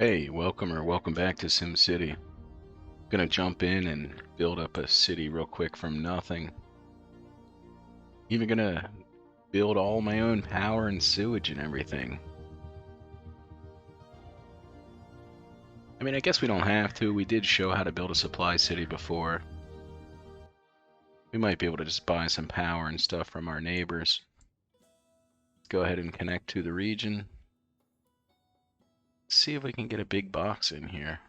Hey, welcome back to SimCity. Gonna jump in and build up a city real quick from nothing. Even gonna build all my own power and sewage and everything. I mean, I guess we don't have to. We did show how to build a supply city before. We might be able to just buy some power and stuff from our neighbors. Let's go ahead and connect to the region. See if we can get a big box in here.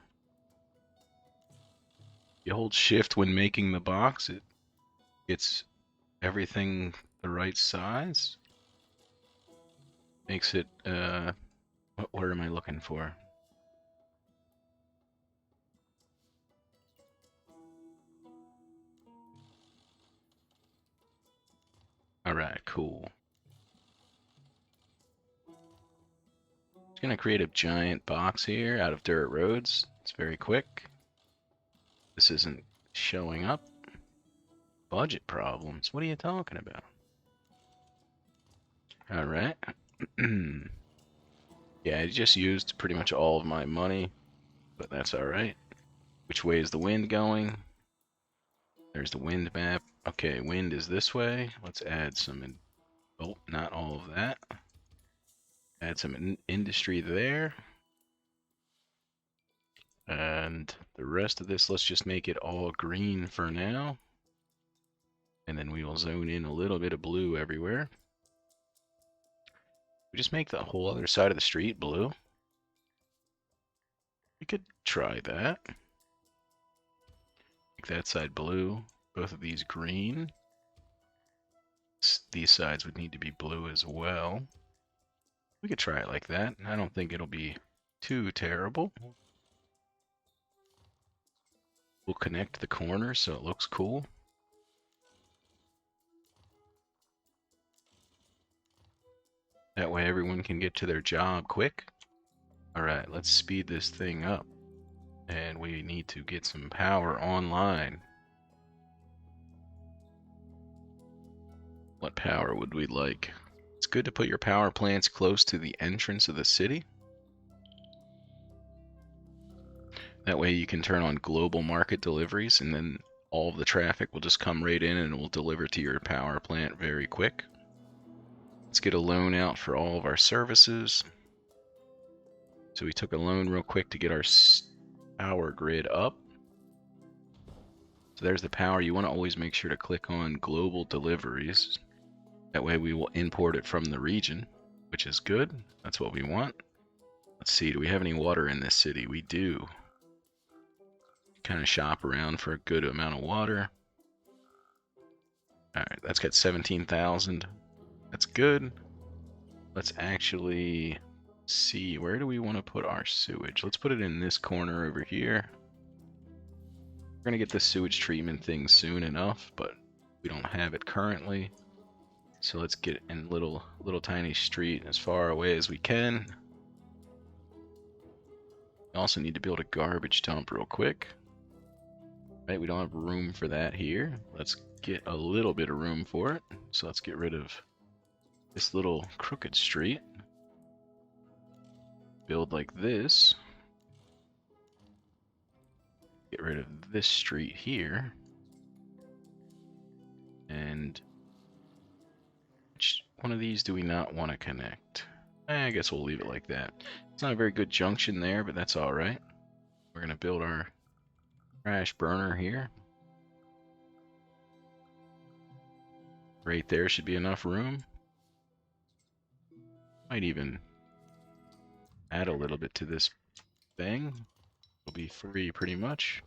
You hold shift when making the box, it gets everything the right size. Makes it, what word am I looking for? Alright, cool. Just gonna create a giant box here out of dirt roads. It's very quick. This isn't showing up. Budget problems. What are you talking about? Alright. Yeah, I just used pretty much all of my money, but that's alright. Which way is the wind going? There's the wind map. Okay, wind is this way. Let's add some, oh, not all of that. Add some industry there. And the rest of this, let's just make it all green for now. And then we will zone in a little bit of blue everywhere. We just make the whole other side of the street blue. We could try that. Make that side blue, both of these green. These sides would need to be blue as well. We could try it like that. I don't think it'll be too terrible. We'll connect the corners so it looks cool. That way everyone can get to their job quick. Alright, let's speed this thing up. And we need to get some power online. What power would we like? It's good to put your power plants close to the entrance of the city. That way you can turn on global market deliveries and then all of the traffic will just come right in and it will deliver to your power plant very quick. Let's get a loan out for all of our services. So we took a loan real quick to get our power grid up. So there's the power. You want to always make sure to click on global deliveries. That way we will import it from the region, which is good. That's what we want. Let's see, do we have any water in this city? We do. Kind of shop around for a good amount of water. Alright, that's got 17,000. That's good. Let's actually see, where do we want to put our sewage? Let's put it in this corner over here. We're going to get the sewage treatment thing soon enough, but we don't have it currently. So let's get in little tiny street as far away as we can. We also need to build a garbage dump real quick. Right, we don't have room for that here. Let's get a little bit of room for it. So let's get rid of this little crooked street. Build like this. Get rid of this street here. And which one of these do we not want to connect? I guess we'll leave it like that. It's not a very good junction there, but that's alright. We're going to build our trash burner here. Right there should be enough room. Might even add a little bit to this thing. It'll be free pretty much.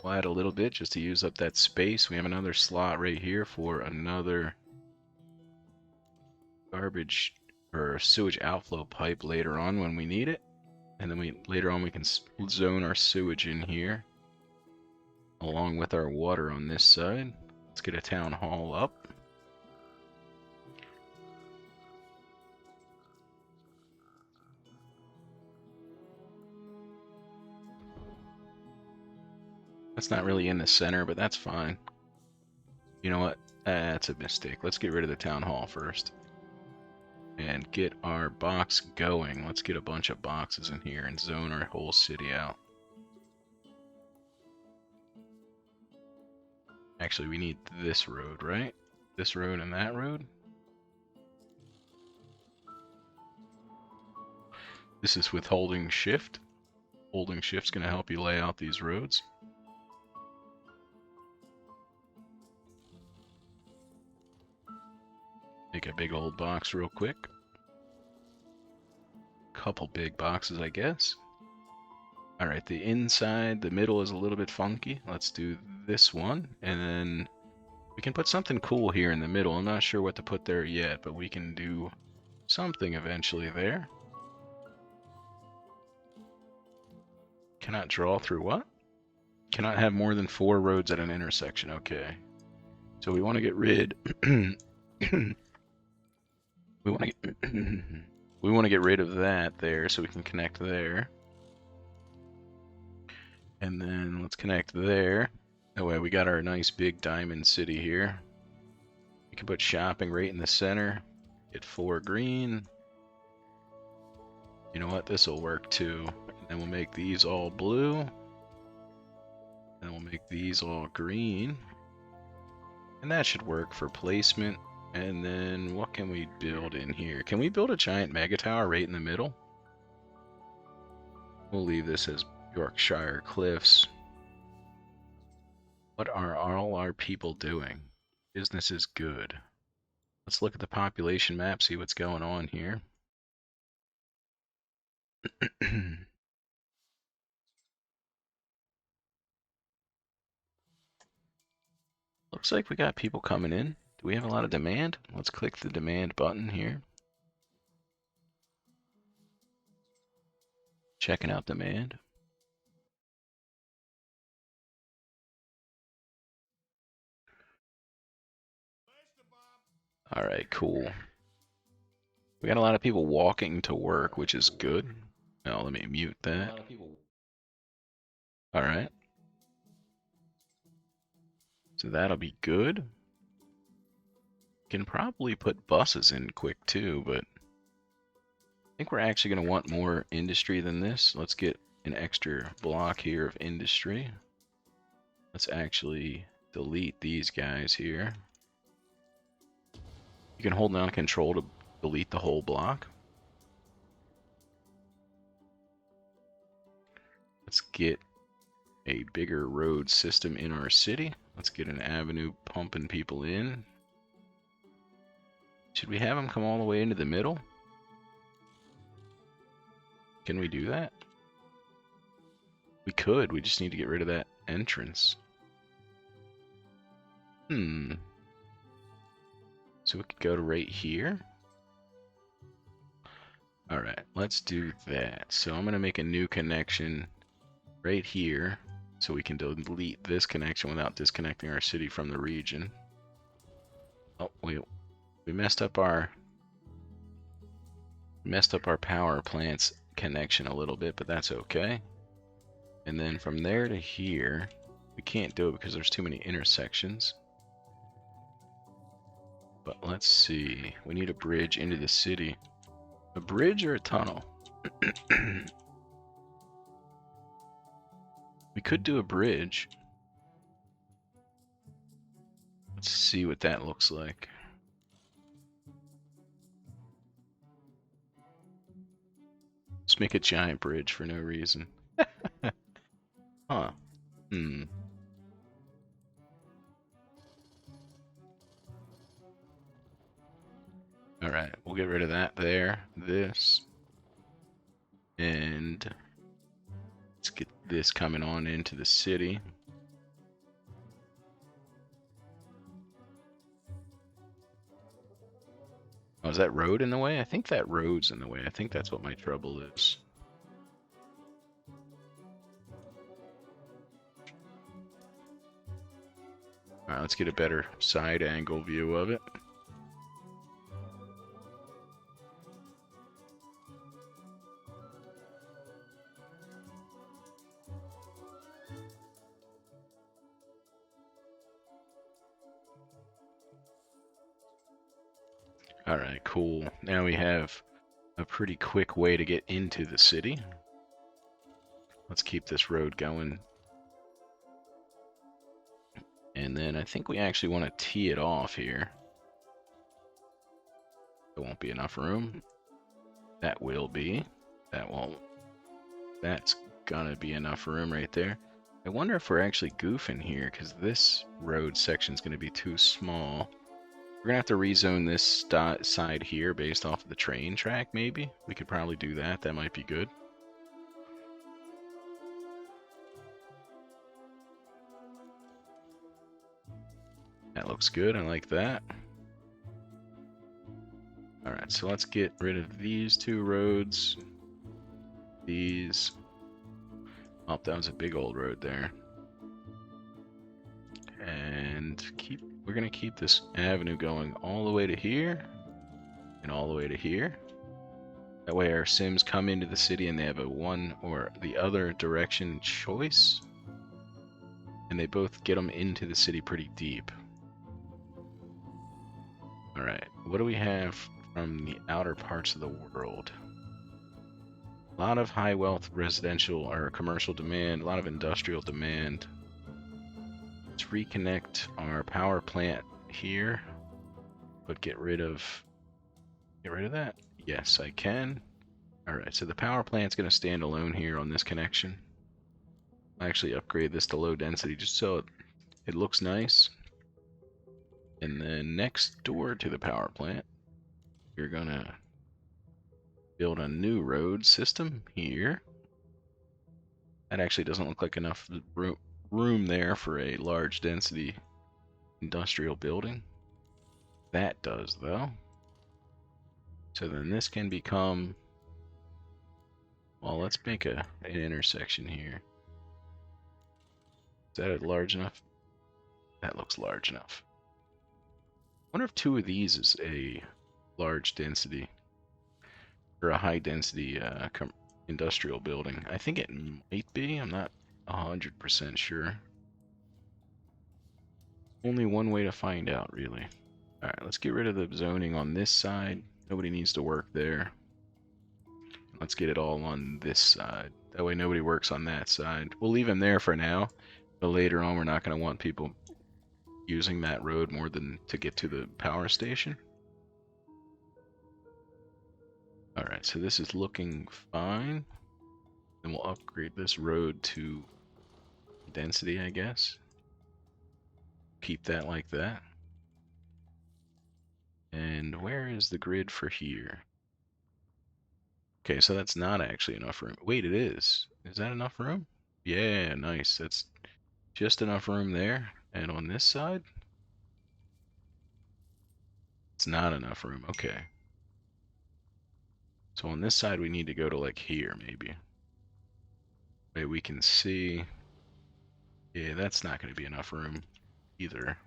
We'll add a little bit just to use up that space. We have another slot right here for another garbage or sewage outflow pipe later on when we need it. And then later on we can zone our sewage in here along with our water on this side. Let's get a town hall up. That's not really in the center, but that's fine. You know what? That's a mistake. Let's get rid of the town hall first. and get our box going. Let's get a bunch of boxes in here and zone our whole city out. Actually, we need this road, right? This road and that road. This is with holding shift. Holding shift's going to help you lay out these roads. Make a big old box real quick. Couple big boxes, I guess. Alright, the inside, the middle is a little bit funky. Let's do this one, and then we can put something cool here in the middle. I'm not sure what to put there yet, but we can do something eventually there. Cannot draw through what? Cannot have more than 4 roads at an intersection. Okay. So we want to get rid... we want to get... we want to get rid of that there so we can connect there. And then let's connect there. That way we got our nice big diamond city here. We can put shopping right in the center. Get 4 green. You know what? This will work too. And then we'll make these all blue. And we'll make these all green. And that should work for placement. And then what can we build in here? Can we build a giant mega tower right in the middle? We'll leave this as Yorkshire Cliffs. What are all our people doing? Business is good. Let's look at the population map, see what's going on here. Looks like we got people coming in. Do we have a lot of demand? Let's click the demand button here. Checking out demand. Alright, cool. We got a lot of people walking to work, which is good. Now let me mute that. Alright. So that'll be good. Can probably put buses in quick too, but I think we're actually going to want more industry than this. Let's get an extra block here of industry. Let's actually delete these guys here. You can hold down control to delete the whole block. Let's get a bigger road system in our city. Let's get an avenue pumping people in. Should we have them come all the way into the middle? Can we do that? We could, we just need to get rid of that entrance. So we could go to right here. Alright, let's do that. So I'm going to make a new connection right here so we can delete this connection without disconnecting our city from the region. Oh, we messed up our power plant's connection a little bit, but that's okay. And then from there to here, we can't do it because there's too many intersections. But let's see. We need a bridge into the city. A bridge or a tunnel? We could do a bridge. Let's see what that looks like. Let's make a giant bridge for no reason. Huh. Alright, we'll get rid of that there. This. And let's get this coming on into the city. Oh, is that road in the way? I think that road's in the way. I think that's what my trouble is. Alright, let's get a better side angle view of it. Alright, cool. Now we have a pretty quick way to get into the city. Let's keep this road going. And then I think we actually want to tee it off here. There won't be enough room. That will be. That won't. That's gonna be enough room right there. I wonder if we're actually goofing here, because this road section is going to be too small. We're going to have to rezone this side here based off of the train track, maybe? We could probably do that. That might be good. That looks good. I like that. Alright, so let's get rid of these two roads. These. Oh, that was a big old road there. And we're going to keep this avenue going all the way to here. And all the way to here. That way our Sims come into the city and they have a one or the other direction choice. And they both get them into the city pretty deep. Alright, what do we have from the outer parts of the world? A lot of high wealth residential or commercial demand, a lot of industrial demand. Let's reconnect our power plant here, but get rid of that. Yes, I can. Alright, so the power plant's going to stand alone here on this connection. I'll actually upgrade this to low density just so it looks nice. And then next door to the power plant, you're going to build a new road system here. That actually doesn't look like enough room there for a large density industrial building. That does, though. So then this can become... Well, let's make an intersection here. Is that large enough? That looks large enough. I wonder if two of these is a large density or a high density industrial building. I think it might be. I'm not 100% sure. Only one way to find out, really. Alright, let's get rid of the zoning on this side. Nobody needs to work there. Let's get it all on this side. That way nobody works on that side. We'll leave them there for now, but later on we're not going to want people using that road more than to get to the power station. Alright, so this is looking fine. Then we'll upgrade this road to density, I guess. Keep that like that. And where is the grid for here? Okay, so that's not actually enough room. Wait, it is. Is that enough room? Yeah, nice. That's just enough room there. And on this side? It's not enough room. Okay. So on this side, we need to go to like here, maybe. Maybe we can see. Yeah, that's not going to be enough room either.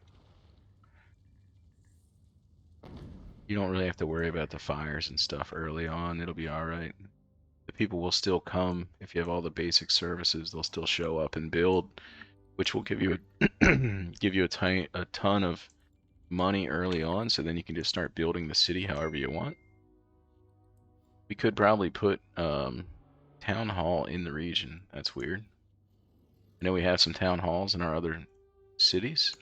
You don't really have to worry about the fires and stuff early on. It'll be alright. The people will still come. If you have all the basic services, they'll still show up and build, which will give you a give you a ton of money early on, so then you can just start building the city however you want. We could probably put town hall in the region. That's weird. I know we have some town halls in our other cities,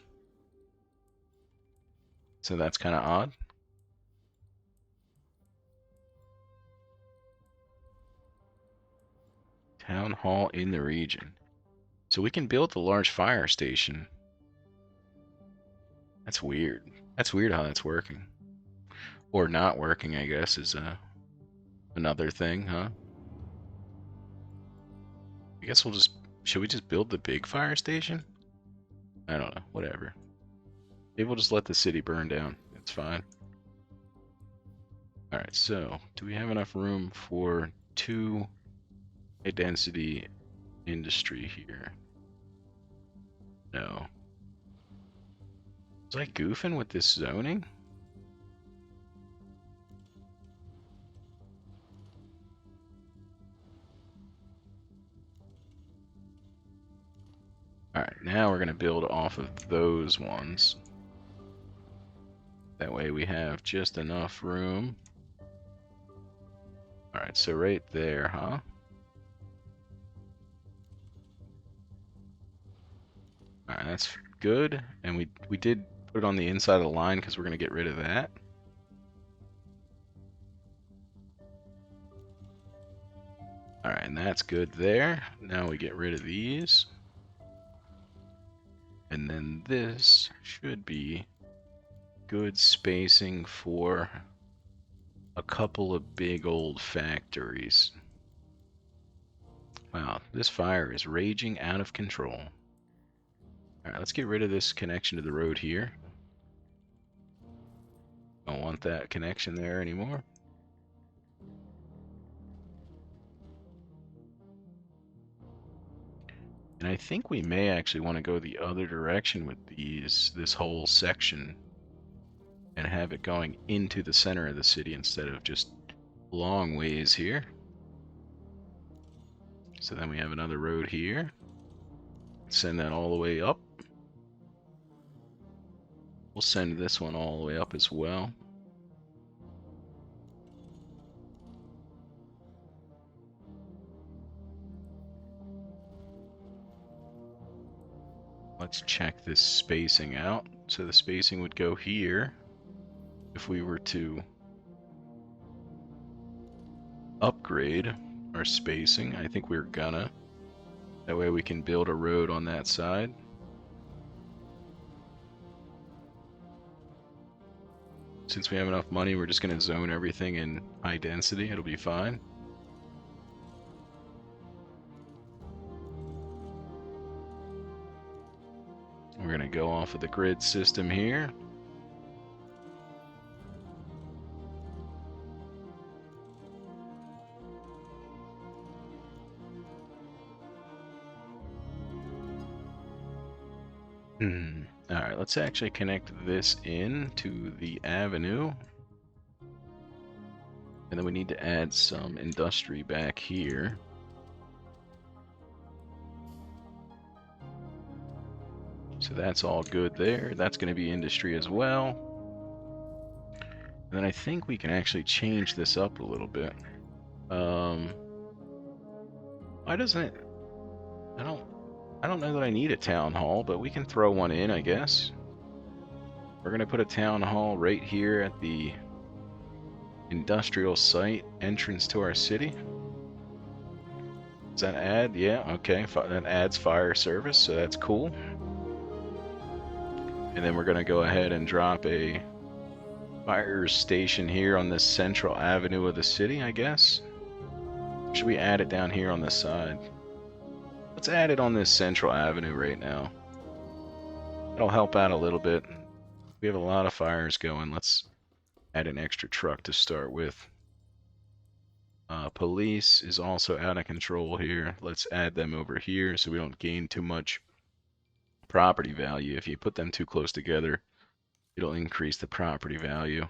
so that's kind of odd. Town hall in the region. So we can build the large fire station. That's weird. That's weird how that's working. Or not working, I guess, is another thing, huh? I guess we'll just... Should we just build the big fire station? I don't know. Whatever. Maybe we'll just let the city burn down. It's fine. Alright, so... Do we have enough room for two high-density industry here? No. Was I goofing with this zoning? Alright, now we're going to build off of those ones. That way we have just enough room. Alright, so right there, huh? Alright, that's good. And we did put it on the inside of the line because we're going to get rid of that. Alright, and that's good there. Now we get rid of these. And then this should be good spacing for a couple of big old factories. Wow, this fire is raging out of control. Alright, let's get rid of this connection to the road here. Don't want that connection there anymore. And I think we may actually want to go the other direction with this whole section, and have it going into the center of the city instead of just long ways here. So then we have another road here. Send that all the way up. We'll send this one all the way up as well. Let's check this spacing out. So the spacing would go here if we were to upgrade our spacing. I think we're gonna. That way we can build a road on that side. Since we have enough money, we're just gonna zone everything in high density. It'll be fine. We're gonna go off of the grid system here. Alright, let's actually connect this in to the avenue. And then we need to add some industry back here. So that's all good there. That's going to be industry as well. And then I think we can actually change this up a little bit. Why doesn't it... I don't know that I need a town hall, but we can throw one in, I guess. We're going to put a town hall right here at the industrial site entrance to our city. Does that add? Yeah, okay. That adds fire service, so that's cool. And then we're going to go ahead and drop a fire station here on this central avenue of the city, I guess. Should we add it down here on this side? Let's add it on this central avenue right now. That'll help out a little bit. We have a lot of fires going. Let's add an extra truck to start with. Police is also out of control here. Let's add them over here so we don't gain too much property value. If you put them too close together, it'll increase the property value.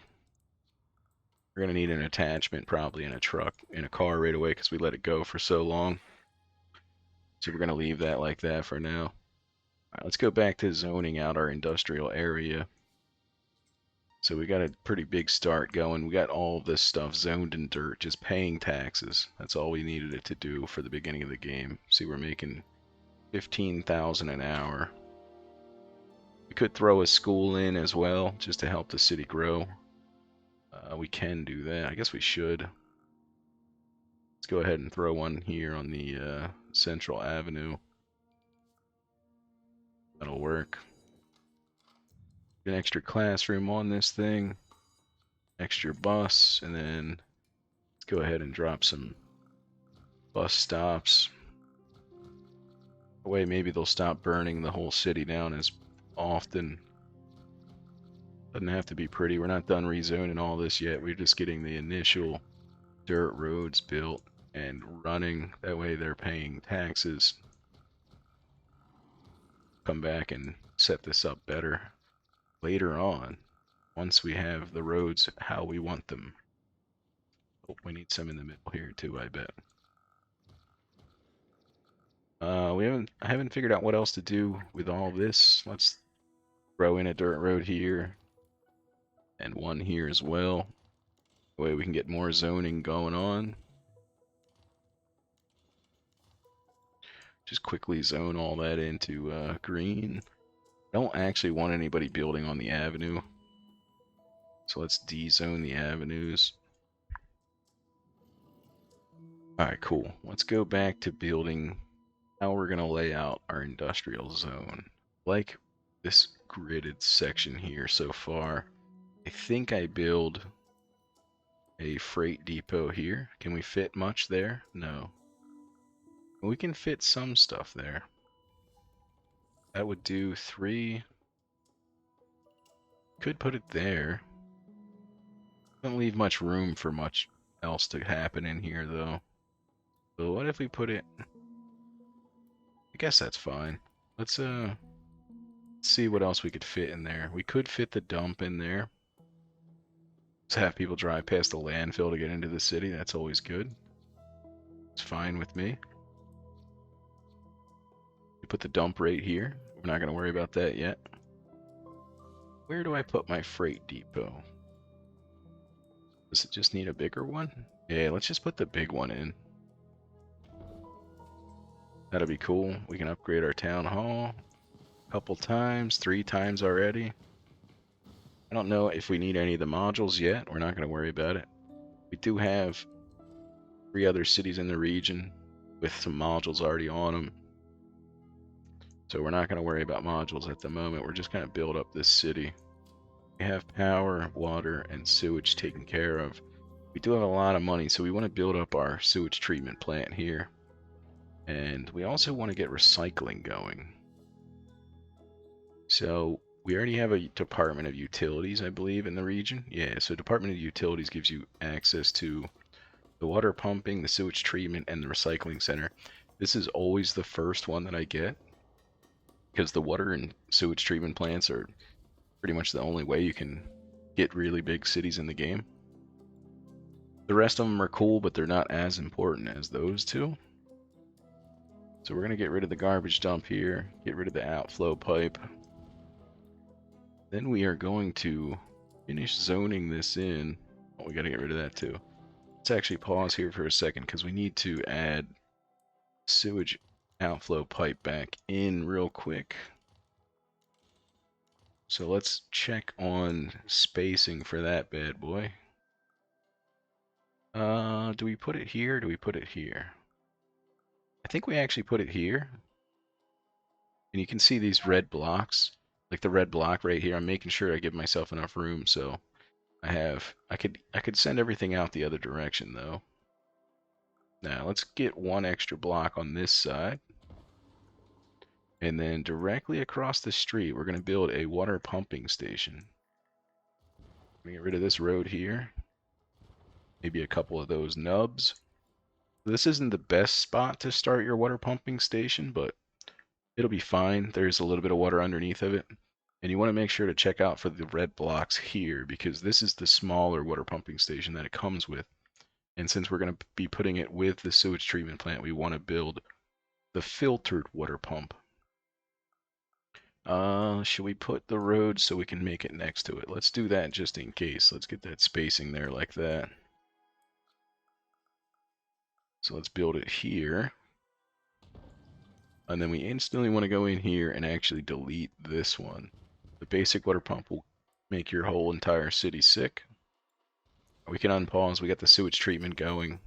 We're going to need an attachment probably in a truck, in a car right away because we let it go for so long. So we're going to leave that like that for now. All right, let's go back to zoning out our industrial area. So we got a pretty big start going. We got all of this stuff zoned in dirt, just paying taxes. That's all we needed it to do for the beginning of the game. See, we're making 15,000 an hour. We could throw a school in as well, just to help the city grow. We can do that. I guess we should. Let's go ahead and throw one here on the Central Avenue. That'll work. An extra classroom on this thing. Extra bus, and then let's go ahead and drop some bus stops. That way maybe they'll stop burning the whole city down as often. Doesn't have to be pretty. We're not done rezoning all this yet. We're just getting the initial dirt roads built and running. That way they're paying taxes. Come back and set this up better later on, once we have the roads how we want them. Oh, we need some in the middle here too, I bet. I haven't figured out what else to do with all this. Let's throw in a dirt road here. And one here as well. That way we can get more zoning going on. Just quickly zone all that into green. Don't actually want anybody building on the avenue. So let's de-zone the avenues. Alright, cool. Let's go back to building how we're going to lay out our industrial zone. Like this gridded section here so far. I think I build a freight depot here. Can we fit much there? No. We can fit some stuff there. That would do 3. Could put it there. Don't leave much room for much else to happen in here though. So what if we put it... I guess that's fine. Let's see what else we could fit in there. We could fit the dump in there. Let's have people drive past the landfill to get into the city. That's always good. It's fine with me. We put the dump right here. We're not going to worry about that yet. Where do I put my freight depot? Does it just need a bigger one? Yeah, let's just put the big one in. That'll be cool. We can upgrade our town hall a couple times, 3 times already. I don't know if we need any of the modules yet. We're not going to worry about it. We do have 3 other cities in the region with some modules already on them. So we're not going to worry about modules at the moment. We're just going to build up this city. We have power, water, and sewage taken care of. We do have a lot of money, so we want to build up our sewage treatment plant here. And we also want to get recycling going. So we already have a Department of Utilities, I believe, in the region. Yeah, so Department of Utilities gives you access to the water pumping, the sewage treatment, and the recycling center. This is always the first one that I get, because the water and sewage treatment plants are pretty much the only way you can get really big cities in the game. The rest of them are cool, but they're not as important as those two. So we're going to get rid of the garbage dump here, get rid of the outflow pipe. Then we are going to finish zoning this in. Oh, we got to get rid of that too. Let's actually pause here for a second because we need to add sewage outflow pipe back in real quick. So let's check on spacing for that bad boy. Do we put it here or do we put it here? I think we actually put it here. And you can see these red blocks, like the red block right here. I'm making sure I give myself enough room so I could send everything out the other direction though. Now let's get 1 extra block on this side. And then directly across the street, we're going to build a water pumping station. I'm going to get rid of this road here. Maybe a couple of those nubs. This isn't the best spot to start your water pumping station, but it'll be fine. There's a little bit of water underneath of it. And you want to make sure to check out for the red blocks here, because this is the smaller water pumping station that it comes with. And since we're going to be putting it with the sewage treatment plant, we want to build the filtered water pump. Should we put the road so we can make it next to it? Let's do that just in case. Let's get that spacing there like that. So let's build it here. And then we instantly want to go in here and actually delete this one. The basic water pump will make your whole entire city sick. We can unpause. We got the sewage treatment going.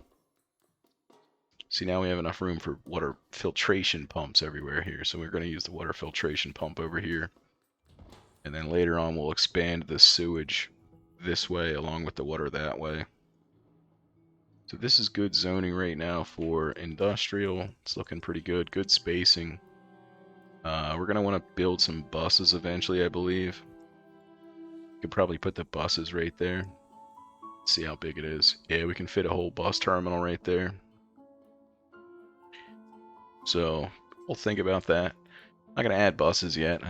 See, now we have enough room for water filtration pumps everywhere here. So we're going to use the water filtration pump over here. And then later on we'll expand the sewage this way along with the water that way. So this is good zoning right now for industrial. It's looking pretty good. Good spacing. We're going to want to build some buses eventually, I believe. Could probably put the buses right there. See how big it is. Yeah, we can fit a whole bus terminal right there. So we'll think about that. I'm not going to add buses yet.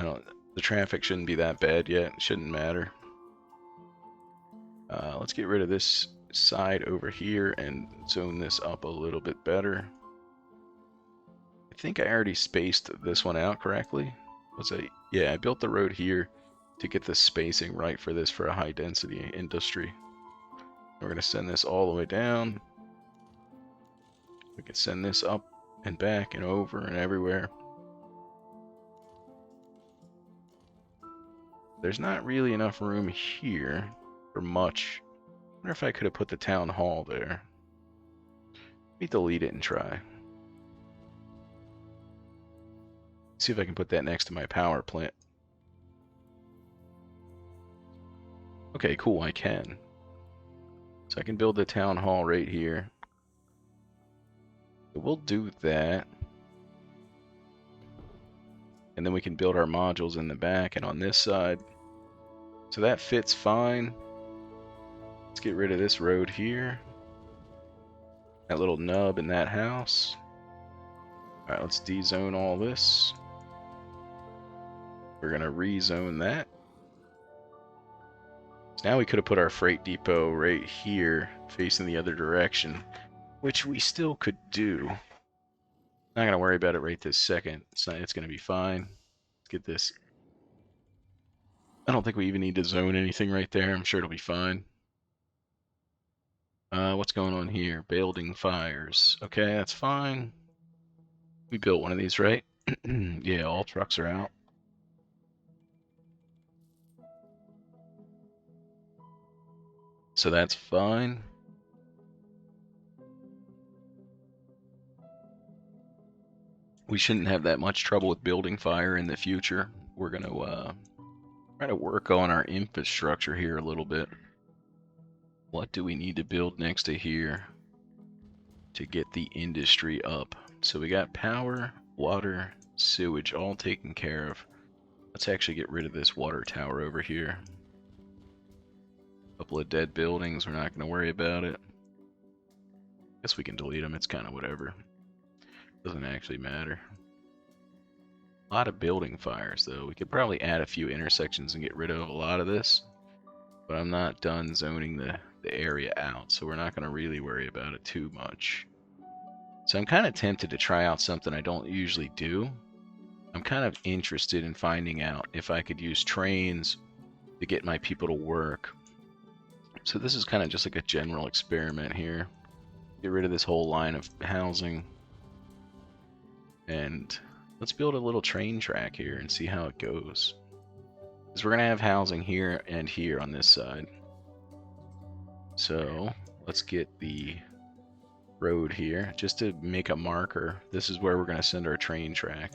The traffic shouldn't be that bad yet. It shouldn't matter. Let's get rid of this side over here and zone this up a little bit better. I think I already spaced this one out correctly. Yeah, I built the road here to get the spacing right for this for a high density industry. We're going to send this all the way down. We can send this up and back and over and everywhere. There's not really enough room here for much. I wonder if I could have put the town hall there. Let me delete it and try. See if I can put that next to my power plant. Okay, cool, I can. So I can build the town hall right here. So we'll do that. And then we can build our modules in the back and on this side. So that fits fine. Let's get rid of this road here. That little nub in that house. Alright, let's dezone all this. We're going to rezone that. So now we could have put our freight depot right here, facing the other direction, which we still could do. Not going to worry about it right this second. It's going to be fine. Let's get this. I don't think we even need to zone anything right there. I'm sure it'll be fine. What's going on here? Building fires. Okay, that's fine. We built one of these, right? Yeah, all trucks are out. So that's fine. We shouldn't have that much trouble with building fire in the future. We're going to try to work on our infrastructure here a little bit. What do we need to build next to here to get the industry up? So we got power, water, sewage all taken care of. Let's actually get rid of this water tower over here. Couple of dead buildings, we're not going to worry about it. Guess we can delete them, it's kind of whatever. Doesn't actually matter. A lot of building fires though. We could probably add a few intersections and get rid of a lot of this. But I'm not done zoning the area out, so we're not going to really worry about it too much. So I'm kind of tempted to try out something I don't usually do. I'm kind of interested in finding out if I could use trains to get my people to work. So this is kind of just like a general experiment here. Get rid of this whole line of housing. And let's build a little train track here and see how it goes. Because we're going to have housing here and here on this side. So let's get the road here just to make a marker. This is where we're going to send our train track.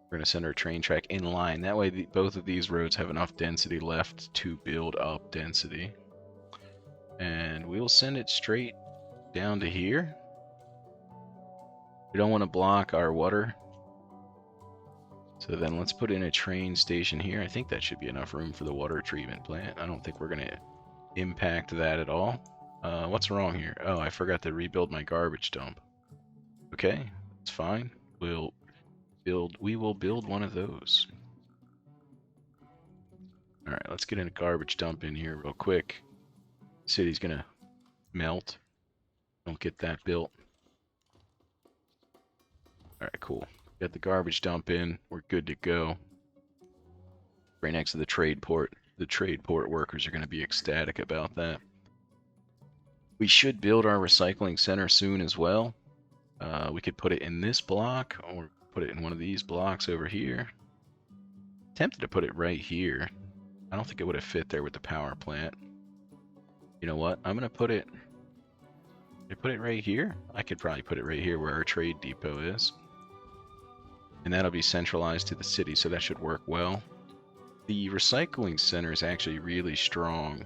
We're going to send our train track in line. That way both of these roads have enough density left to build up density. And we'll send it straight down to here. We don't want to block our water. So then let's put in a train station here. I think that should be enough room for the water treatment plant. I don't think we're going to impact that at all. What's wrong here? Oh, I forgot to rebuild my garbage dump. Okay, that's fine. We will build one of those. Alright, let's get a garbage dump in here real quick. City's gonna melt. Don't get that built. Alright, cool. Got the garbage dump in. We're good to go. Right next to the trade port. The trade port workers are going to be ecstatic about that. We should build our recycling center soon as well. We could put it in this block or put it in one of these blocks over here. Tempted to put it right here. I don't think it would have fit there with the power plant. You know what? I'm going to put it... Can I put it right here? I could probably put it right here where our trade depot is. And that'll be centralized to the city, so that should work well. The recycling center is actually really strong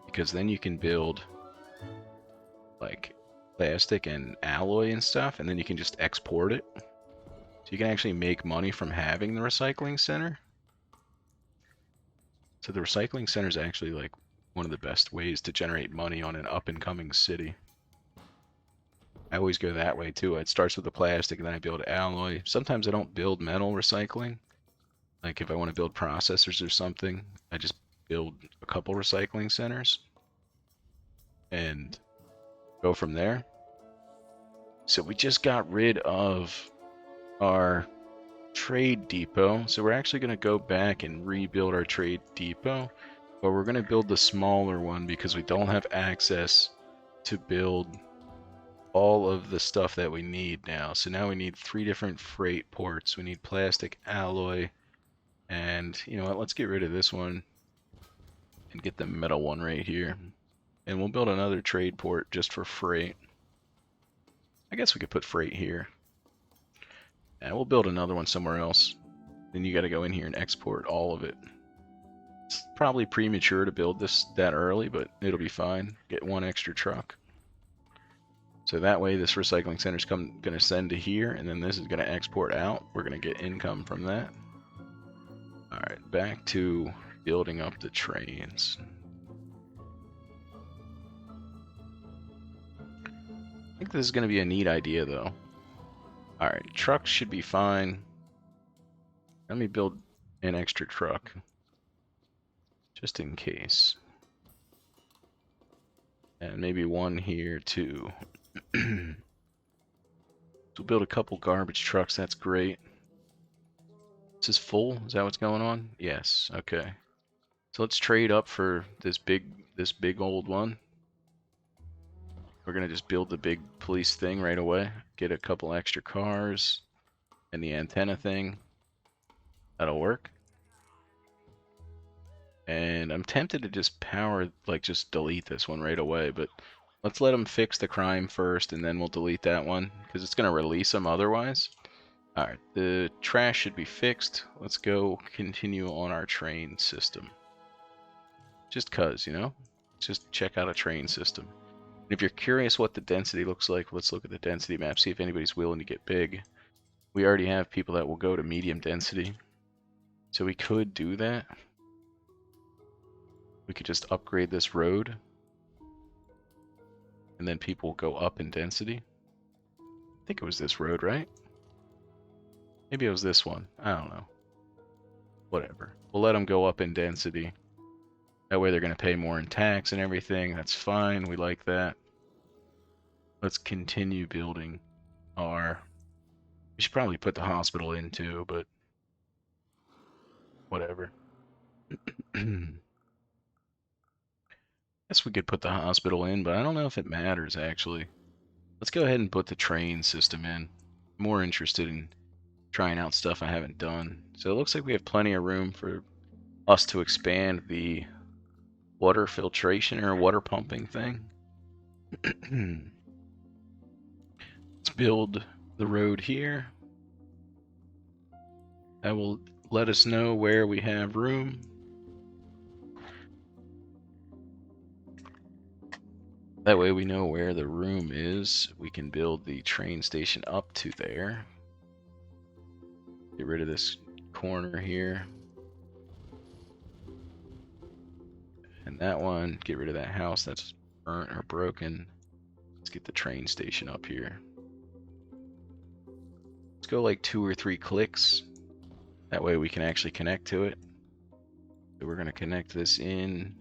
because then you can build like plastic and alloy and stuff, and then you can just export it. So you can actually make money from having the recycling center. So the recycling center is actually like one of the best ways to generate money on an up-and-coming city. I always go that way too. It starts with the plastic and then I build alloy. Sometimes I don't build metal recycling. Like if I want to build processors or something, I just build a couple recycling centers and go from there. So we just got rid of our trade depot. So we're actually going to go back and rebuild our trade depot, but we're going to build the smaller one because we don't have access to build all of the stuff that we need now. So now we need 3 different freight ports. We need plastic, alloy, and you know what, let's get rid of this one and get the metal one right here. And we'll build another trade port just for freight. I guess we could put freight here. And we'll build another one somewhere else. Then you got to go in here and export all of it. It's probably premature to build this that early, but it'll be fine. Get 1 extra truck. So that way this recycling center is going to send to here, and then this is going to export out. We're going to get income from that. Alright, back to building up the trains. I think this is going to be a neat idea, though. Alright, trucks should be fine. Let me build an extra truck, just in case. And maybe 1 here, too. So we'll build a couple garbage trucks, that's great. This is full? Is that what's going on? Yes, okay. So let's trade up for this big old one. We're gonna just build the big police thing right away. Get a couple extra cars and the antenna thing. That'll work. And I'm tempted to just just delete this one right away, but let's let them fix the crime first and then we'll delete that one because it's gonna release them otherwise. Alright, the trash should be fixed. Let's go continue on our train system. Just cuz, you know? Just check out a train system. And if you're curious what the density looks like, let's look at the density map, see if anybody's willing to get big. We already have people that will go to medium density. So we could do that. We could just upgrade this road. And then people will go up in density. I think it was this road, right? Maybe it was this one. I don't know. Whatever. We'll let them go up in density. That way they're going to pay more in tax and everything. That's fine. We like that. Let's continue building our... We should probably put the hospital in too, but... Whatever. Guess we could put the hospital in, but I don't know if it matters, actually. Let's go ahead and put the train system in. I'm more interested in trying out stuff I haven't done. So it looks like we have plenty of room for us to expand the water filtration or water pumping thing. Let's build the road here. That will let us know where we have room. That way we know where the room is. We can build the train station up to there. Get rid of this corner here. And that one, get rid of that house that's burnt or broken. Let's get the train station up here. Let's go like 2 or 3 clicks. That way we can actually connect to it. So we're going to connect this in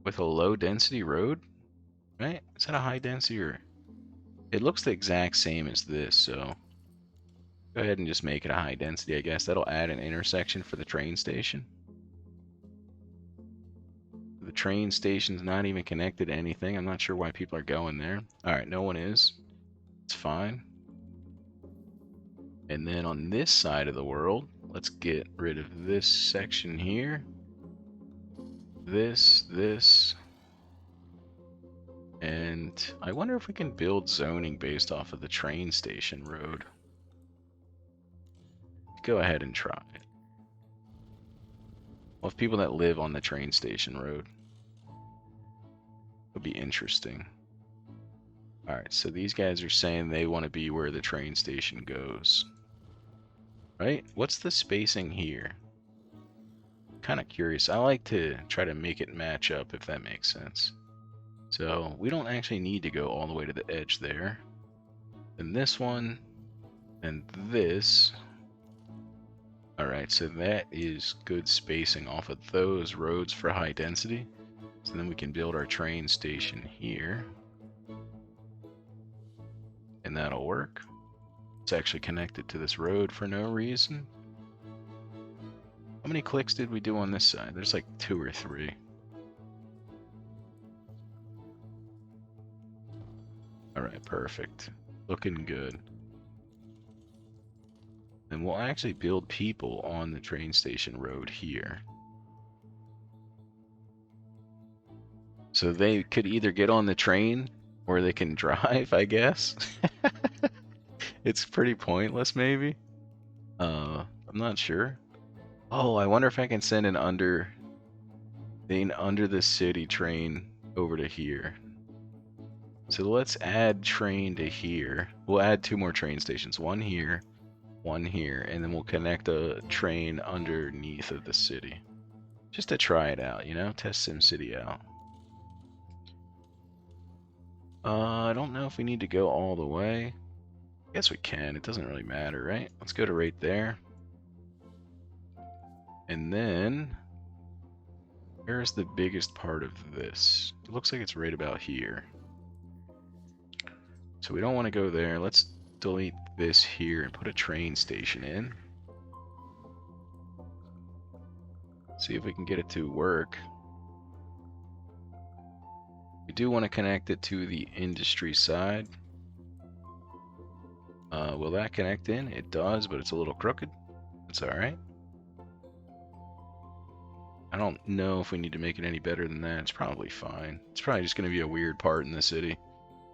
with a low density road. Right? Is that a high density or... It looks the exact same as this, so... Go ahead and just make it a high density, I guess. That'll add an intersection for the train station. The train station's not even connected to anything. I'm not sure why people are going there. Alright, no one is. It's fine. And then on this side of the world, let's get rid of this section here. This. And I wonder if we can build zoning based off of the train station road. Go ahead and try it. Well, if people that live on the train station road. Would be interesting. Alright, so these guys are saying they want to be where the train station goes. Right? What's the spacing here? Kind of curious. I like to try to make it match up, if that makes sense. So we don't actually need to go all the way to the edge there. Then this one, and this. Alright, so that is good spacing off of those roads for high density. So then we can build our train station here. And that'll work. It's it's actually connected to this road for no reason. How many clicks did we do on this side? There's like 2 or 3. Alright, perfect. Looking good. And we'll actually build people on the train station road here. So they could either get on the train or they can drive, I guess. It's pretty pointless, maybe. I'm not sure. Oh, I wonder if I can send an under the city train over to here. So let's add train to here. We'll add 2 more train stations. One here, and then we'll connect a train underneath of the city. Just to try it out, you know? Test SimCity out. I don't know if we need to go all the way. I guess we can. It doesn't really matter, right? Let's go to right there. And then, where's the biggest part of this? It looks like it's right about here. So we don't want to go there. Let's delete this here and put a train station in. See if we can get it to work. We do want to connect it to the industry side. Will that connect in? It does, but it's a little crooked. It's alright. I don't know if we need to make it any better than that. It's probably fine. It's probably just going to be a weird part in the city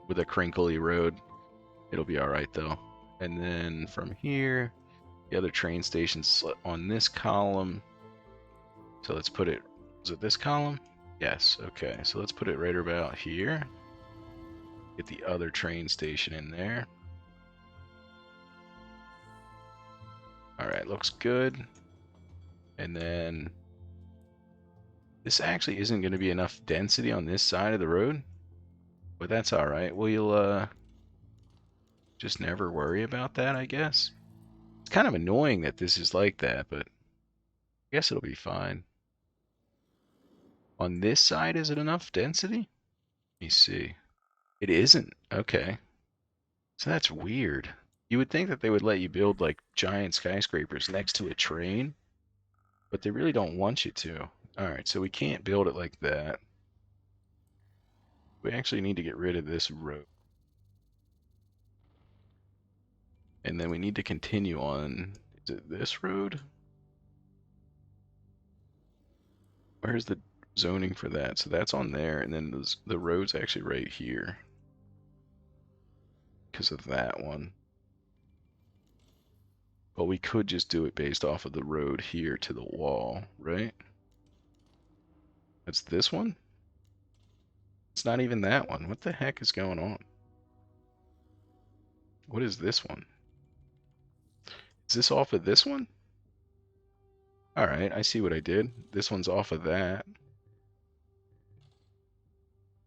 with a crinkly road. It'll be alright though. And then from here, the other train station's on this column. So let's put it, is it this column? Yes, okay. So let's put it right about here. Get the other train station in there. Alright, looks good. And then this actually isn't going to be enough density on this side of the road, but that's alright. We'll just never worry about that, I guess. It's kind of annoying that this is like that, but I guess it'll be fine. On this side, is it enough density? Let me see. It isn't. Okay. So that's weird. You would think that they would let you build like giant skyscrapers next to a train, but they really don't want you to. Alright, so we can't build it like that. We actually need to get rid of this road. And then we need to continue on, is it this road? Where's the zoning for that? So that's on there, and then the road's actually right here. Because of that one. But we could just do it based off of the road here to the wall, right? That's this one? It's not even that one. What the heck is going on? What is this one? Is this off of this one? Alright, I see what I did. This one's off of that.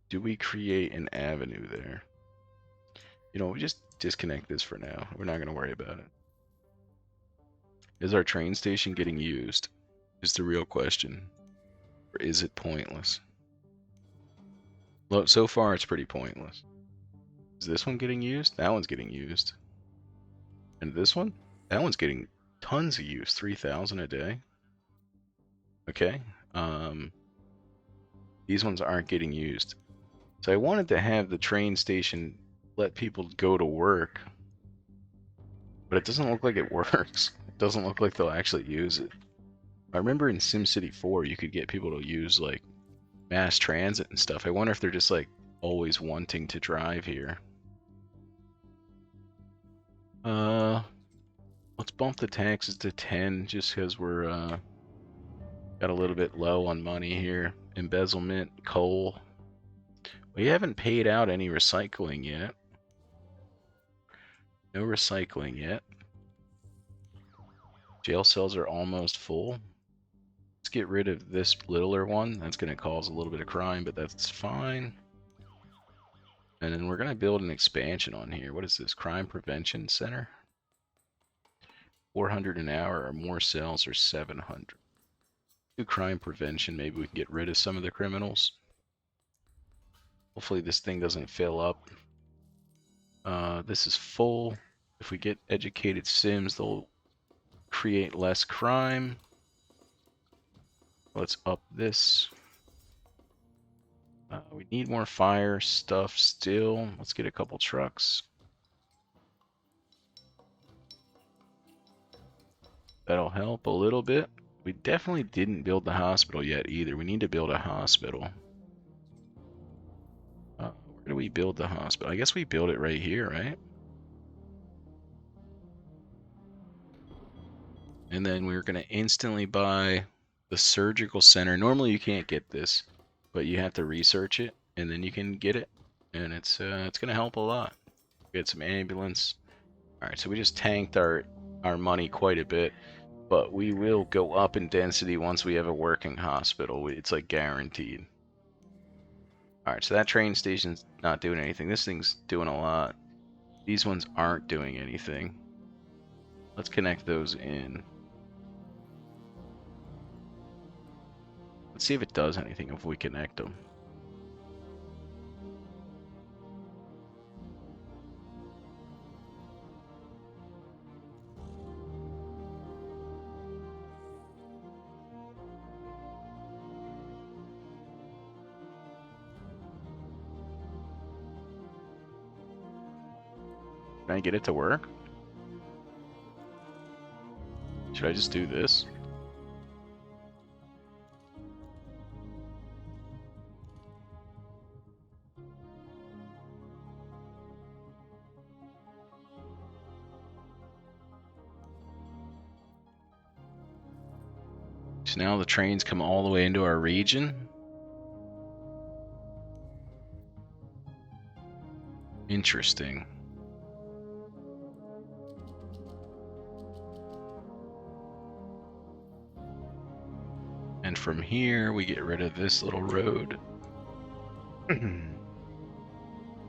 Do we create an avenue there? You know, we just disconnect this for now. We're not going to worry about it. Is our train station getting used? Is the real question. Or is it pointless? Well, so far it's pretty pointless. Is this one getting used? That one's getting used. And this one? That one's getting tons of use. 3,000 a day. Okay. These ones aren't getting used. So I wanted to have the train station let people go to work. But it doesn't look like it works. It doesn't look like they'll actually use it. I remember in SimCity 4 you could get people to use like mass transit and stuff. I wonder if they're just like always wanting to drive here. Let's bump the taxes to 10 just because we're got a little bit low on money here. Embezzlement, coal. We haven't paid out any recycling yet. No recycling yet. Jail cells are almost full. Let's get rid of this littler one. That's going to cause a little bit of crime, but that's fine. And then we're going to build an expansion on here. What is this? Crime Prevention Center? 400 an hour or more cells or 700. Do crime prevention. Maybe we can get rid of some of the criminals. Hopefully this thing doesn't fill up. This is full. If we get educated Sims, they'll create less crime. Let's up this. We need more fire stuff still. Let's get a couple trucks. That'll help a little bit. We definitely didn't build the hospital yet either. We need to build a hospital. Where do we build the hospital? I guess we build it right here, right? And then we're going to instantly buy the surgical center. Normally you can't get this, but you have to research it, and then you can get it. And it's going to help a lot. Get some ambulance. All right, so we just tanked our money quite a bit, but we will go up in density once we have a working hospital. It's like guaranteed. All right, so that train station's not doing anything. This thing's doing a lot. These ones aren't doing anything. Let's connect those in. Let's see if it does anything if we connect them. Can I get it to work? Should I just do this? So now the trains come all the way into our region. Interesting. And from here, we get rid of this little road.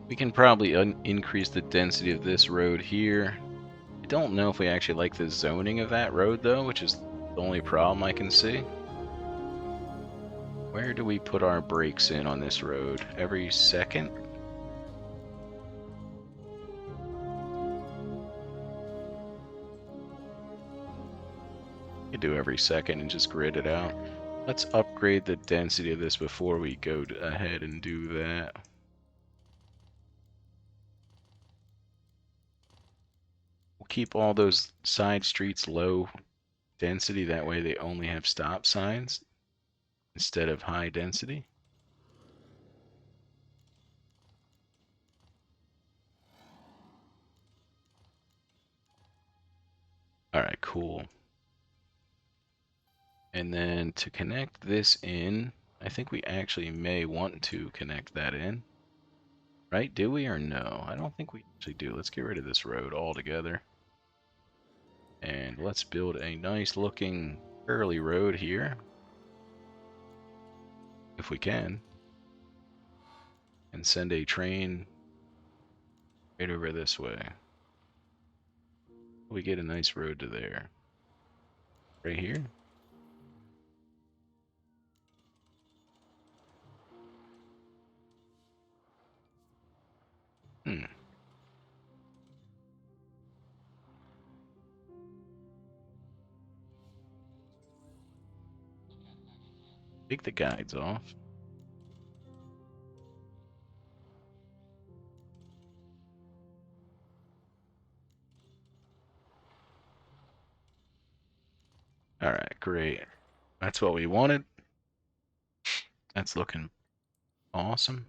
We can probably increase the density of this road here. I don't know if we actually like the zoning of that road, though, which is the only problem I can see. Where do we put our brakes in on this road? Every second? You do every second and just grid it out. Let's upgrade the density of this before we go ahead and do that. We'll keep all those side streets low density, that way they only have stop signs instead of high density. Alright, cool. And then to connect this in, I think we actually may want to connect that in. Right? Do we or no? I don't think we actually do. Let's get rid of this road altogether. And let's build a nice looking curly road here. If we can. And send a train right over this way. We get a nice road to there. Right here. Hmm. Take the guides off. Alright, great. That's what we wanted. That's looking awesome.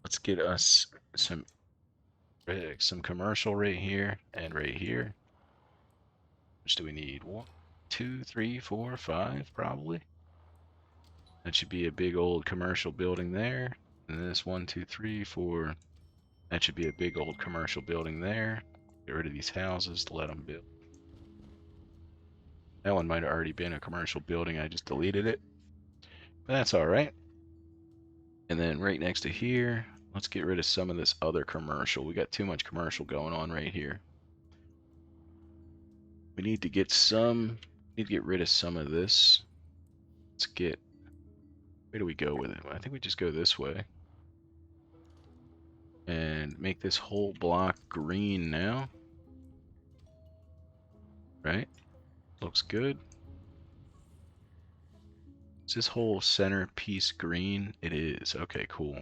Let's get us some commercial right here and right here. Which do we need? 1, 2, 3, 4, 5, probably. That should be a big old commercial building there. And this 1, 2, 3, 4. That should be a big old commercial building there. Get rid of these houses to let them build. That one might have already been a commercial building. I just deleted it. But that's alright. And then right next to here, let's get rid of some of this other commercial. We got too much commercial going on right here. We need to get rid of some of this. Let's get, where do we go with it? I think we just go this way. And make this whole block green now. right? Looks good. Is this whole center piece green? It is. Okay, cool.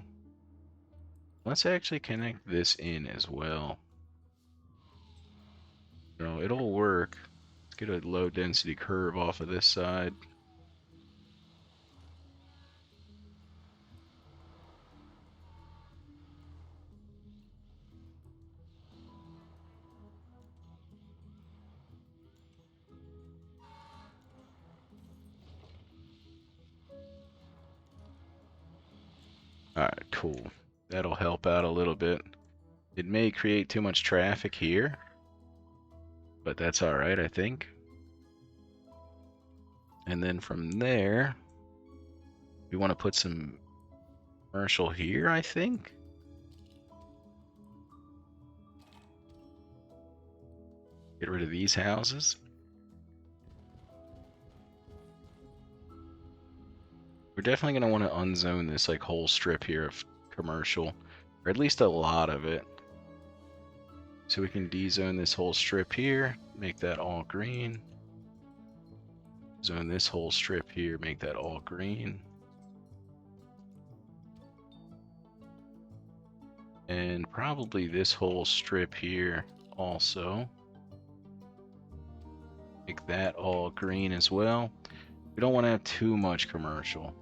Let's actually connect this in as well. No, it'll work. Let's get a low density curve off of this side. Alright, cool. That'll help out a little bit. It may create too much traffic here, but that's alright, I think. And then from there, we want to put some commercial here, I think. Get rid of these houses. We're definitely going to want to unzone this like whole strip here of commercial, or at least a lot of it. So we can dezone this whole strip here, make that all green. Zone this whole strip here, make that all green. And probably this whole strip here also. Make that all green as well. We don't want to have too much commercial.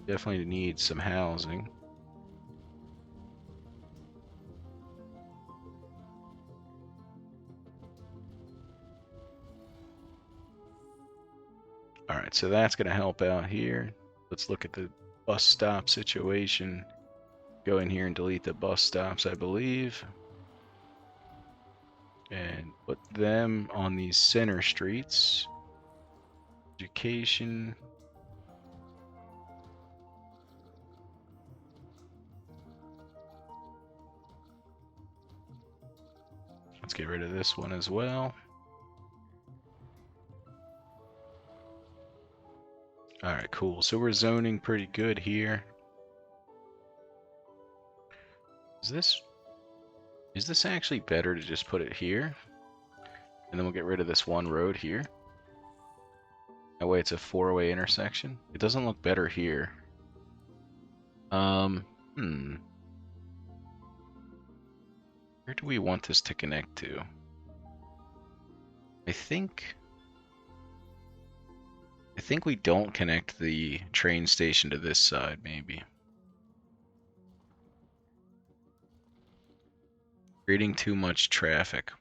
Definitely need some housing. Alright, so that's going to help out here. Let's look at the bus stop situation. Go in here and delete the bus stops, I believe. And put them on these center streets. Education. Let's get rid of this one as well. Alright, cool. So we're zoning pretty good here. Is this actually better to just put it here? And then we'll get rid of this one road here. That way it's a four-way intersection. It doesn't look better here. Where do we want this to connect to? I think we don't connect the train station to this side, maybe. Creating too much traffic.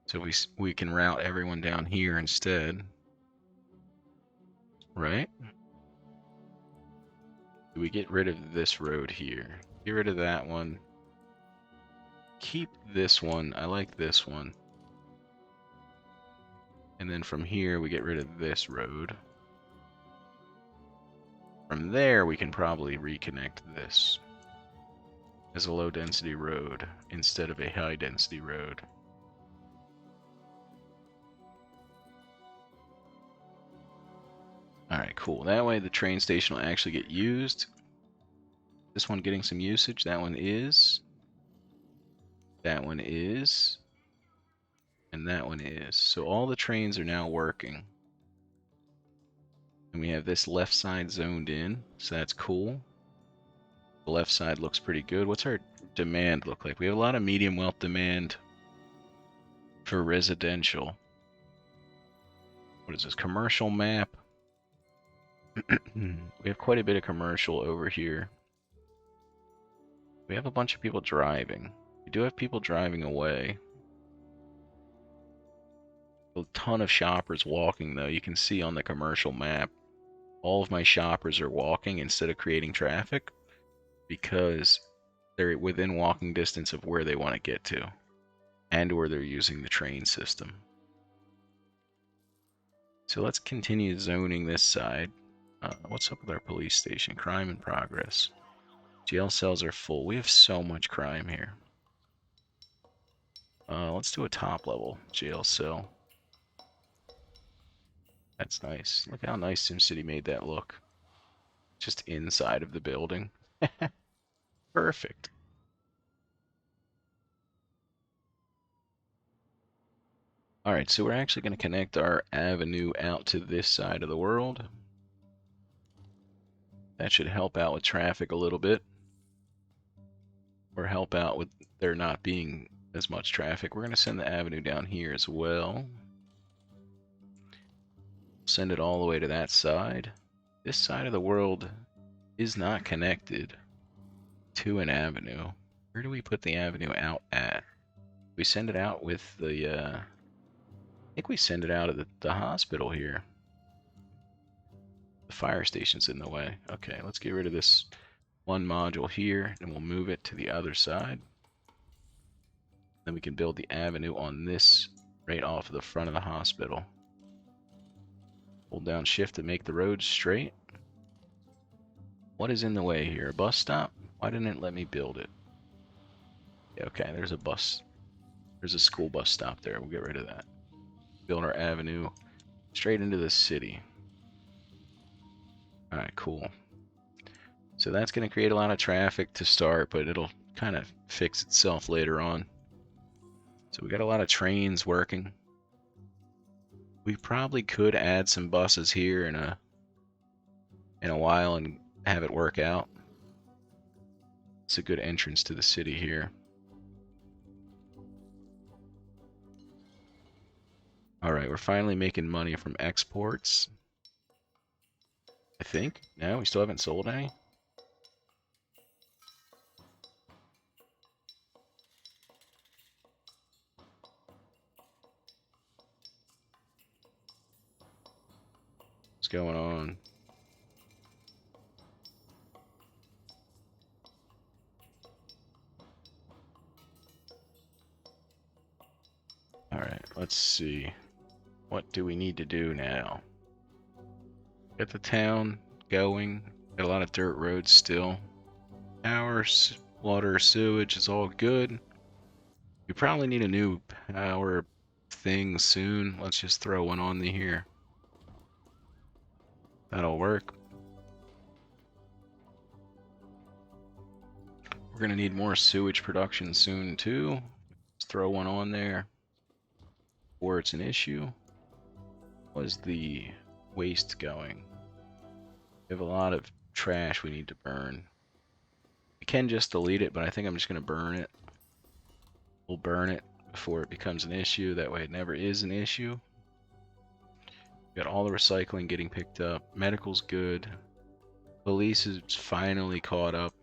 So we can route everyone down here instead. Right? Do we get rid of this road here? Get rid of that one. Keep this one. I like this one. And then from here, we get rid of this road. From there, we can probably reconnect this as a low-density road instead of a high-density road. Alright, cool. That way the train station will actually get used. This one getting some usage. That one is. That one is. And that one is. So all the trains are now working. And we have this left side zoned in, so that's cool. The left side looks pretty good. What's our demand look like? We have a lot of medium wealth demand for residential. What is this? Commercial map. We have quite a bit of commercial over here. We have a bunch of people driving. We do have people driving away. A ton of shoppers walking, though. You can see on the commercial map, all of my shoppers are walking instead of creating traffic because they're within walking distance of where they want to get to and or they're using the train system. So let's continue zoning this side. What's up with our police station? Crime in progress. Jail cells are full. We have so much crime here. Let's do a top level jail cell. That's nice. Look how nice SimCity made that look. Just inside of the building. Perfect. Alright, so we're actually going to connect our avenue out to this side of the world. That should help out with traffic a little bit. Or help out with there not being as much traffic. We're going to send the avenue down here as well. Send it all the way to that side. This side of the world is not connected to an avenue. Where do we put the avenue out at? We send it out with the, I think we send it out at the hospital here. The fire station's in the way. Okay, let's get rid of this one module here, and we'll move it to the other side. Then we can build the avenue on this right off of the front of the hospital. Hold down shift to make the road straight. What is in the way here? A bus stop? Why didn't it let me build it? Yeah, okay, there's a bus. There's a school bus stop there. We'll get rid of that. Build our avenue straight into the city. Alright, cool. So that's going to create a lot of traffic to start, but it'll kind of fix itself later on. So we got a lot of trains working. We probably could add some buses here in a while and have it work out. It's a good entrance to the city here. Alright, we're finally making money from exports. I think. No, we still haven't sold any. What's going on? Alright, let's see. What do we need to do now? Get the town going. Got a lot of dirt roads still. Power, water, sewage is all good. We probably need a new power thing soon. Let's just throw one on here. That'll work. We're gonna need more sewage production soon too. Let's throw one on there before it's an issue. Where's the waste going? We have a lot of trash we need to burn. We can just delete it, but I think I'm just gonna burn it. We'll burn it before it becomes an issue. That way it never is an issue. Got all the recycling getting picked up. Medical's good. Police is finally caught up.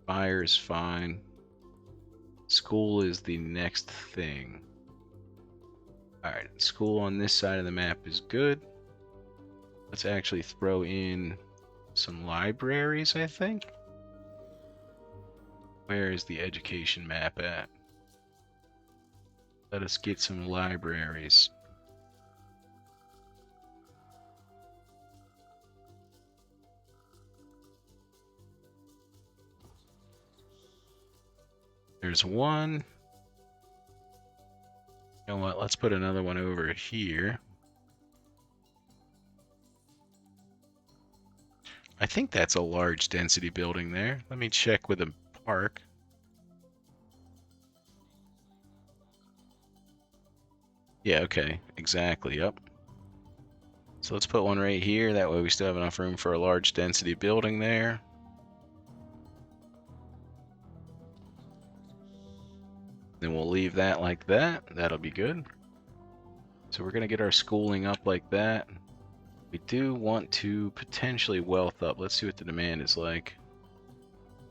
Fire is fine. School is the next thing. Alright, school on this side of the map is good. Let's actually throw in some libraries, I think. Where is the education map at? Let us get some libraries. There's one. You know what? Let's put another one over here. I think that's a large density building there. Let me check with a park. Yeah, okay. Exactly, yep. So let's put one right here. That way we still have enough room for a large density building there. Then we'll leave that like that. That'll be good. So we're going to get our schooling up like that. We do want to potentially wealth up. Let's see what the demand is like.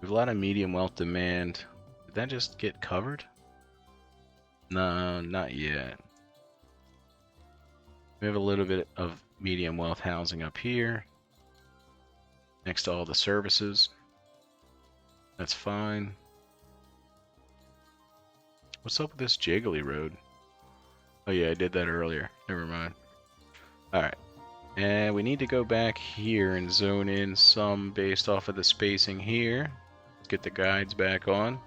We have a lot of medium wealth demand. Did that just get covered? No, not yet. We have a little bit of medium wealth housing up here. Next to all the services. That's fine. What's up with this jiggly road? Oh yeah, I did that earlier. Never mind. Alright. And we need to go back here and zone in some based off of the spacing here. Let's get the guides back on.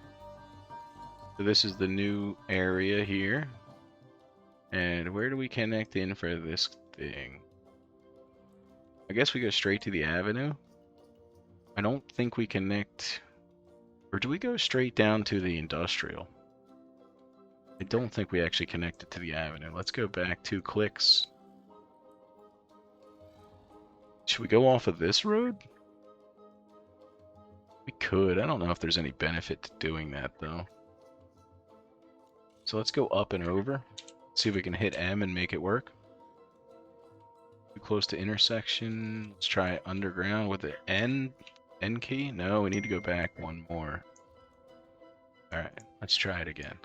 So this is the new area here. And where do we connect in for this thing? I guess we go straight to the avenue. I don't think we connect... Or do we go straight down to the industrial? I don't think we actually connected to the avenue. Let's go back 2 clicks. Should we go off of this road? We could. I don't know if there's any benefit to doing that, though. So let's go up and over. See if we can hit M and make it work. Too close to intersection. Let's try underground with the N key. No, we need to go back one more. Alright, let's try it again.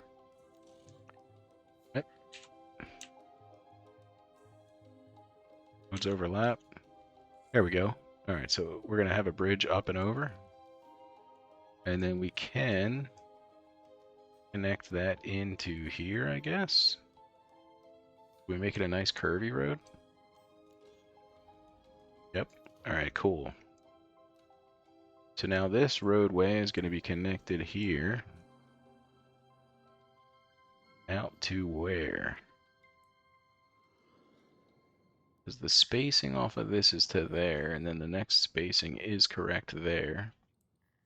Yep. Roads overlap. There we go. Alright, so we're going to have a bridge up and over. And then we can connect that into here, I guess. We make it a nice curvy road. Yep. Alright, cool. So now this roadway is going to be connected here. Out to where? Because the spacing off of this is to there, and then the next spacing is correct there.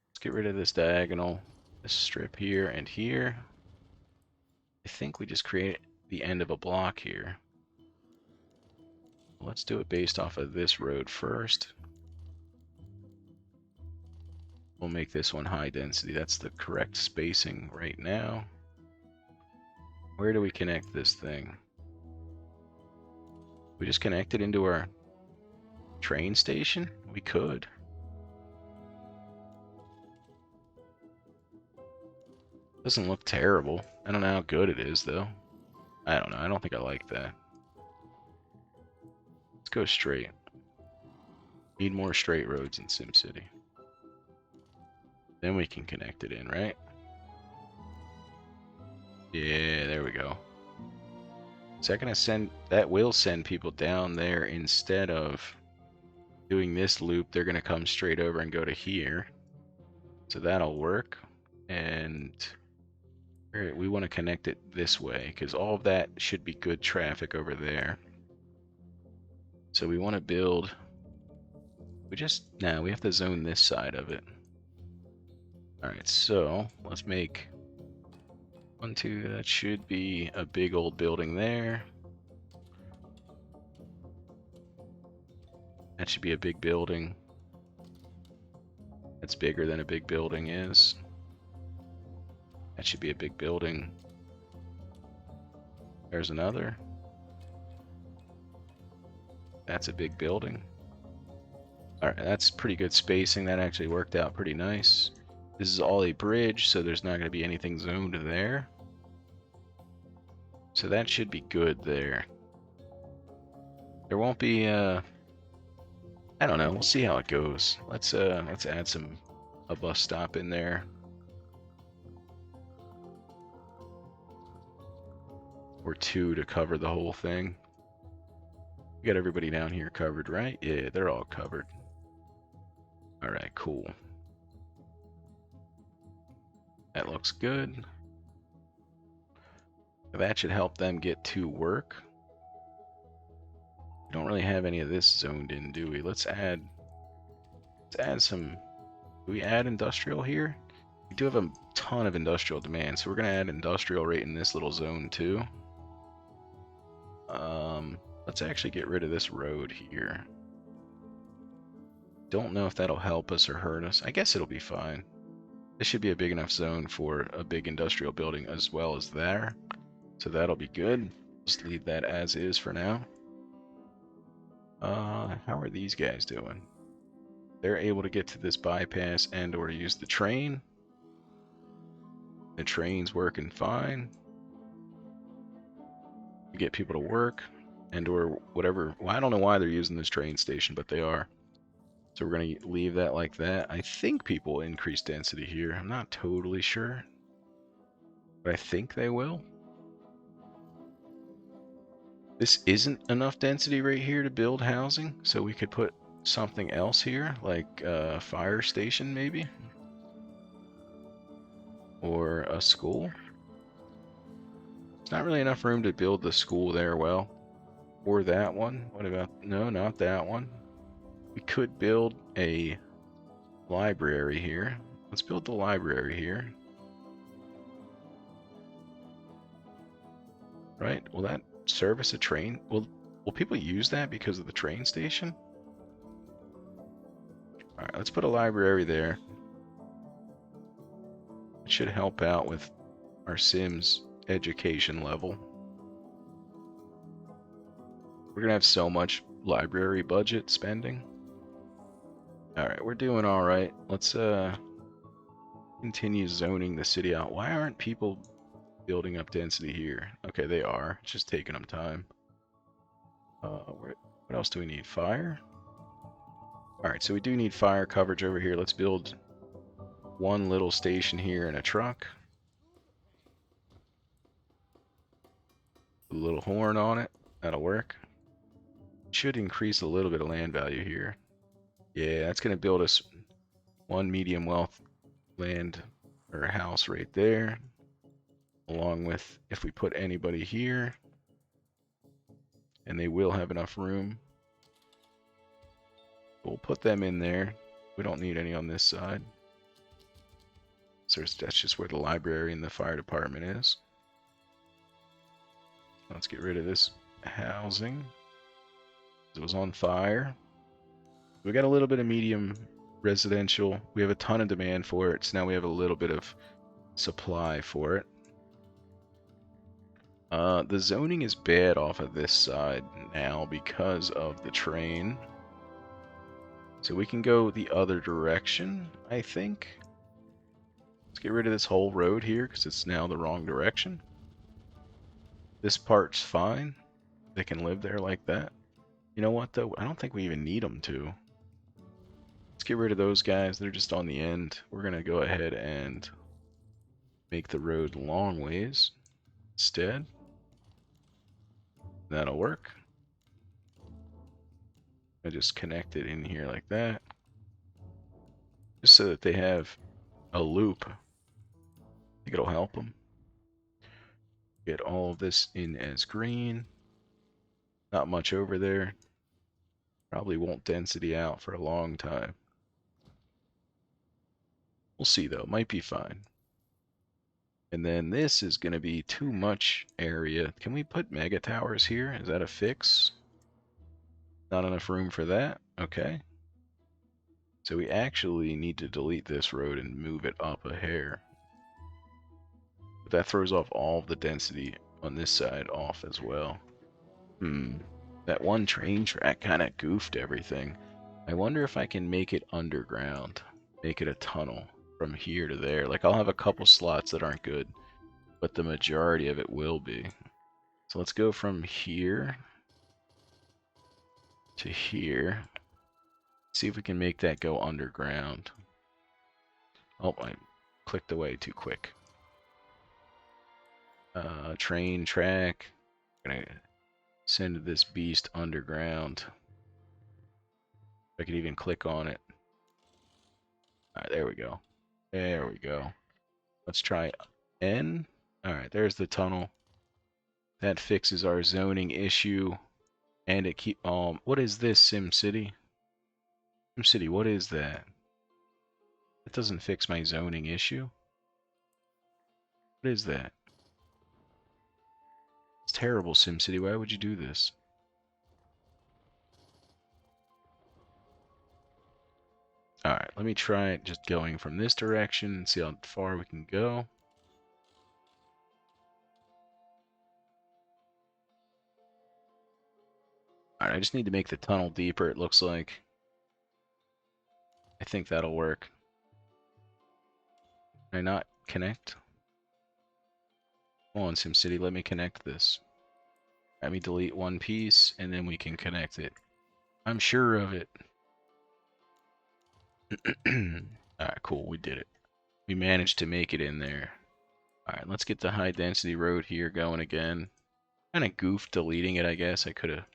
Let's get rid of this diagonal, this strip here and here. I think we just create the end of a block here. Let's do it based off of this road first. We'll make this one high density. That's the correct spacing right now. Where do we connect this thing? We just connect it into our train station? We could. Doesn't look terrible. I don't know how good it is, though. I don't know. I don't think I like that. Let's go straight. Need more straight roads in SimCity. Then we can connect it in, right? Yeah, there we go. Is that gonna send... That will send people down there instead of doing this loop. They're gonna come straight over and go to here. So that'll work. And... we want to connect it this way, because all of that should be good traffic over there. So we want to build... we have to zone this side of it. Alright, so let's make 1, 2, that should be a big old building there. That should be a big building. That's bigger than a big building is. That should be a big building. There's another. That's a big building. Alright, that's pretty good spacing. That actually worked out pretty nice. This is all a bridge, so there's not going to be anything zoned there. So that should be good there. There won't be, I don't know. We'll see how it goes. Let's add a bus stop in there. Or 2 to cover the whole thing. We got everybody down here covered, right? Yeah, they're all covered. Alright, cool. That looks good. That should help them get to work. We don't really have any of this zoned in, do we? Let's add some... Do we add industrial here? We do have a ton of industrial demand, so we're going to add industrial right in this little zone too. Let's actually get rid of this road here. Don't know if that'll help us or hurt us. I guess it'll be fine. This should be a big enough zone for a big industrial building as well as there. So that'll be good. Just leave that as is for now. How are these guys doing? They're able to get to this bypass and or use the train. The train's working fine. To get people to work and or whatever. Well, I don't know why they're using this train station, but they are. So we're going to leave that like that. I think people will increase density here. I'm not totally sure, but I think they will. This isn't enough density right here to build housing, so we could put something else here, like a fire station maybe, or a school. It's not really enough room to build the school there, well, or that one. What about, no, not that one. We could build a library here. Let's build the library here. right? Will that service a train? Will people use that because of the train station? All right, let's put a library there. It should help out with our Sims education level. We're gonna have so much library budget spending. All right, we're doing all right. Let's continue zoning the city out. Why aren't people building up density here? Okay, they are. It's just taking them time. What else do we need? Fire? All right, so we do need fire coverage over here. Let's build one little station here and a truck. A little horn on it. That'll work. Should increase a little bit of land value here. Yeah, that's going to build us one medium wealth land or house right there. Along with if we put anybody here, and they will have enough room. We'll put them in there. We don't need any on this side. So that's just where the library and the fire department is. Let's get rid of this housing. It was on fire. We got a little bit of medium residential. We have a ton of demand for it, so now we have a little bit of supply for it. The zoning is bad off of this side now because of the train. So we can go the other direction, I think. Let's get rid of this whole road here because it's now the wrong direction. This part's fine. They can live there like that. You know what, though? I don't think we even need them to. Let's get rid of those guys. They're just on the end. We're going to go ahead and make the road long ways instead. That'll work. I just connect it in here like that. Just so that they have a loop. I think it'll help them. Get all of this in as green. Not much over there. Probably won't density out for a long time. We'll see though, might be fine. And then this is going to be too much area. Can we put mega towers here? Is that a fix? Not enough room for that? Okay. So we actually need to delete this road and move it up a hair. But that throws off all of the density on this side off as well. That one train track kind of goofed everything. I wonder if I can make it underground. Make it a tunnel from here to there. Like, I'll have a couple slots that aren't good, but the majority of it will be. So let's go from here to here. See if we can make that go underground. Oh, I clicked away too quick. Train track. Gonna send this beast underground. If I could even click on it. Alright, there we go. There we go. Let's try N. Alright, there's the tunnel. That fixes our zoning issue. And it keep what is this, SimCity? SimCity, what is that? That doesn't fix my zoning issue. What is that? It's terrible, SimCity. Why would you do this? Alright, let me try it just going from this direction and see how far we can go. Alright, I just need to make the tunnel deeper, it looks like. I think that'll work. Can I not connect? Come on, SimCity, let me connect this. Let me delete one piece, and then we can connect it. I'm sure of it. Alright, cool, we did it. We managed to make it in there. Alright, let's get the high density road here going again. Kind of goofed deleting it, I guess. I could have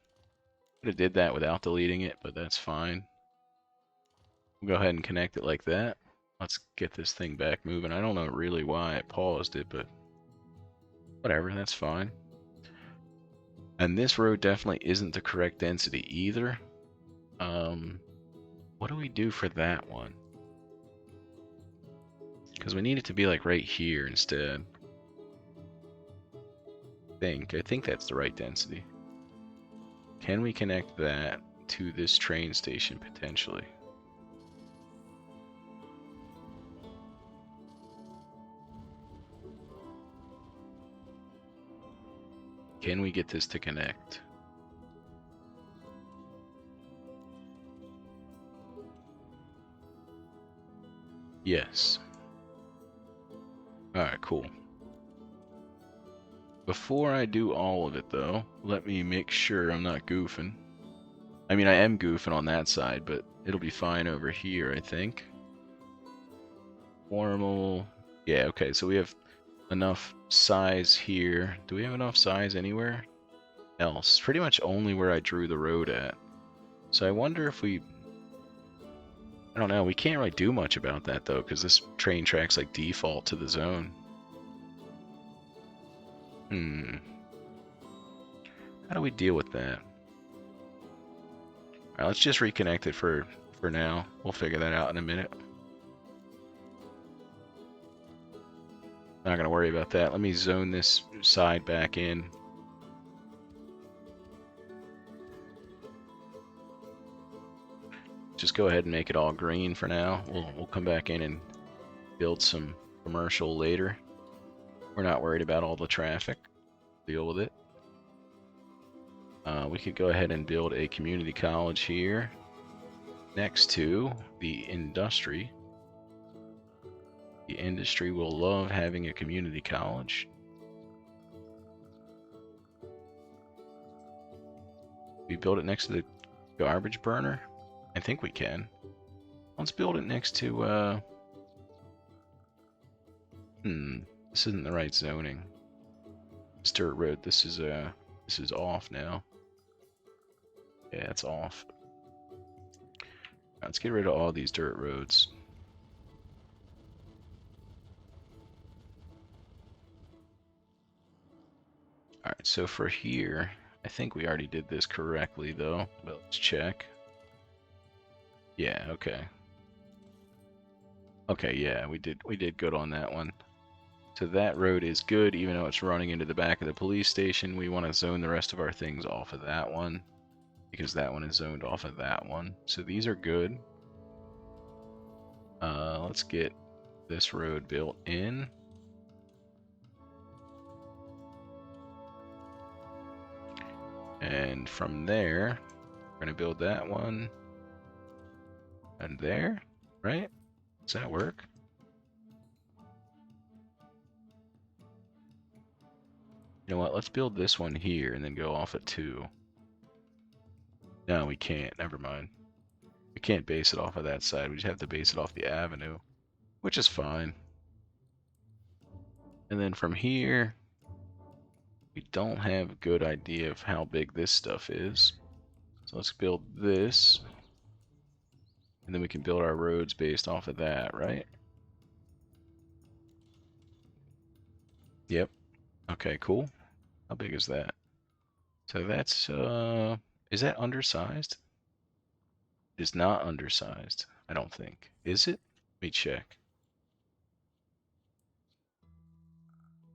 did that without deleting it, but that's fine. We'll go ahead and connect it like that. Let's get this thing back moving. I don't know really why I paused it, but whatever, that's fine. And this road definitely isn't the correct density either. What do we do for that one? Because we need it to be like right here instead. I think that's the right density. Can we connect that to this train station potentially? Can we get this to connect? Yes. Alright, cool. Before I do all of it, though, let me make sure I'm not goofing. I mean, I am goofing on that side, but it'll be fine over here, I think. Formal. Yeah, okay, so we have enough size here. Do we have enough size anywhere else? Pretty much only where I drew the road at. So I wonder if we... I don't know, we can't really do much about that, though, because this train track's like default to the zone. How do we deal with that? Alright, let's just reconnect it for now. We'll figure that out in a minute. Not gonna worry about that. Let me zone this side back in. Just go ahead and make it all green for now. We'll come back in and build some commercial later. We're not worried about all the traffic. Deal with it. We could go ahead and build a community college here next to the industry. The industry will love having a community college. We build it next to the garbage burner? I think we can. Let's build it next to, this isn't the right zoning. This dirt road, this is off now. Yeah, it's off. Let's get rid of all these dirt roads. Alright, so for here, I think we already did this correctly though, but let's check. Yeah, okay. Okay, yeah, we did good on that one. So that road is good, even though it's running into the back of the police station. We want to zone the rest of our things off of that one, because that one is zoned off of that one. So these are good. Let's get this road built in. And from there, we're going to build that one. And there, right? Does that work? You know what? Let's build this one here and then go off at 2. No, we can't. Never mind. We can't base it off of that side. We just have to base it off the avenue, which is fine. And then from here, we don't have a good idea of how big this stuff is. So let's build this. And then we can build our roads based off of that, right? Yep. Okay, cool. How big is that? So that's, is that undersized? It is not undersized, I don't think. Is it? Let me check.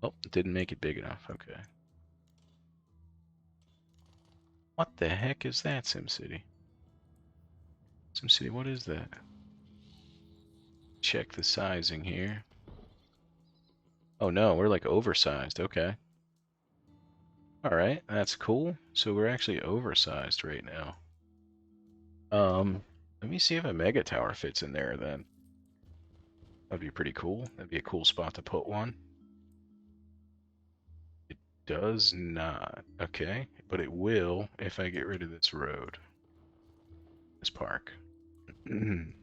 Oh, it didn't make it big enough. Okay. What the heck is that, SimCity? SimCity, what is that? Check the sizing here. Oh no, we're like oversized. Okay. Alright, that's cool. So we're actually oversized right now. Let me see if a mega tower fits in there then. That'd be pretty cool. That'd be a cool spot to put one. It does not. Okay, but it will if I get rid of this road. This park. Let's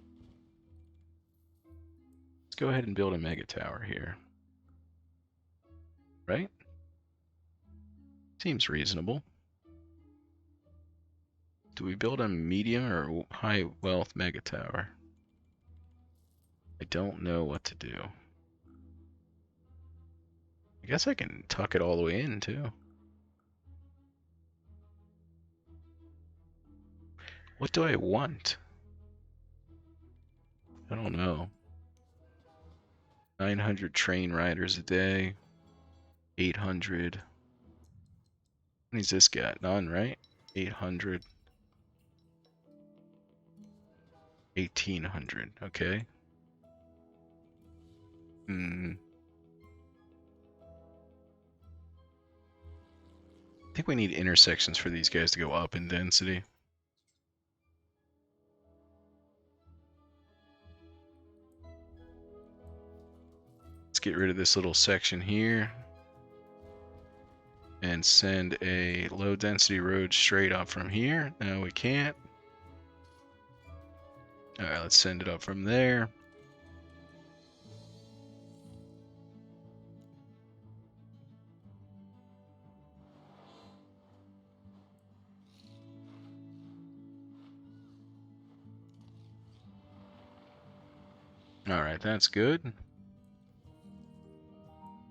go ahead and build a mega tower here. Right? Seems reasonable. Do we build a medium or high wealth mega tower? I don't know what to do. I guess I can tuck it all the way in too. What do I want? I don't know. 900 train riders a day. 800. What has this got? None, right? 800. 1800. Okay. Hmm. I think we need intersections for these guys to go up in density. Let's get rid of this little section here and send a low density road straight up from here. No, we can't. All right, let's send it up from there. All right, that's good.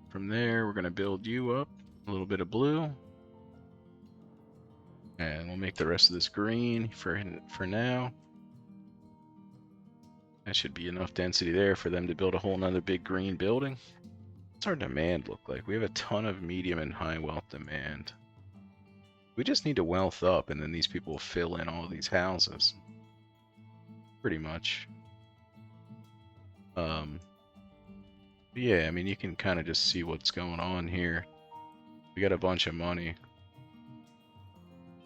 From there, we're going to build you up. A little bit of blue. And we'll make the rest of this green for now. That should be enough density there for them to build a whole nother big green building. What's our demand look like? We have a ton of medium and high wealth demand. We just need to wealth up, and then these people will fill in all these houses. Pretty much. Yeah, I mean, you can kind of just see what's going on here. We got a bunch of money,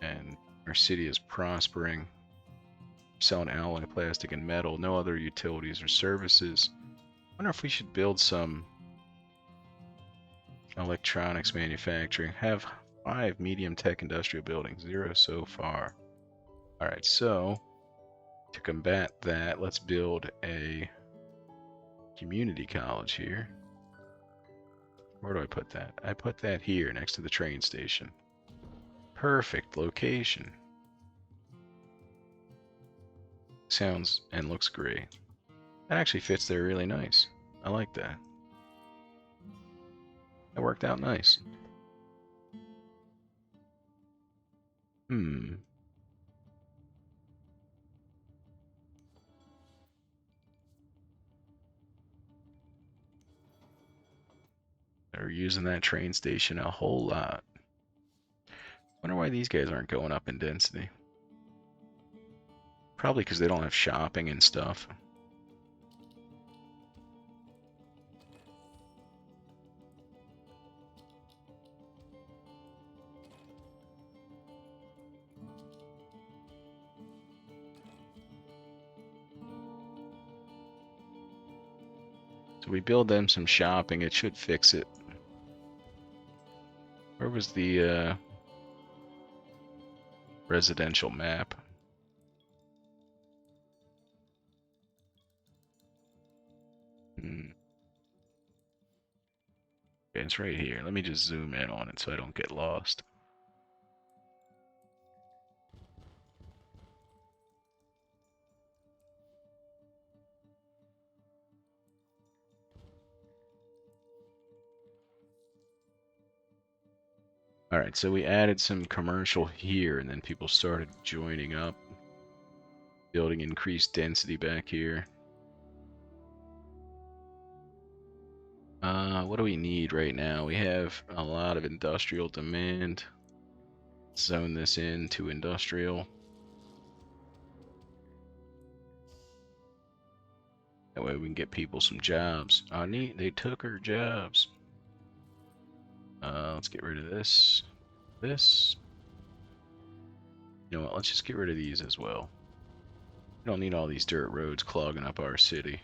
and our city is prospering. Selling alloy, plastic, and metal. No other utilities or services. I wonder if we should build some electronics manufacturing. Have 5 medium tech industrial buildings. 0 so far. Alright, so to combat that, let's build a community college here. Where do I put that? I put that here next to the train station. Perfect location. Sounds and looks great. That actually fits there really nice. I like that. That worked out nice. Hmm. They're using that train station a whole lot. Wonder why these guys aren't going up in density. Probably because they don't have shopping and stuff. So we build them some shopping, it should fix it. Where was the residential map? Okay, it's right here. Let me just zoom in on it so I don't get lost. Alright, so we added some commercial here, and then people started joining up. Building increased density back here. What do we need right now? We have a lot of industrial demand. Zone this in to industrial. That way we can get people some jobs. Oh, neat, they took our jobs. Let's get rid of this. This. You know what, let's just get rid of these as well. We don't need all these dirt roads clogging up our city.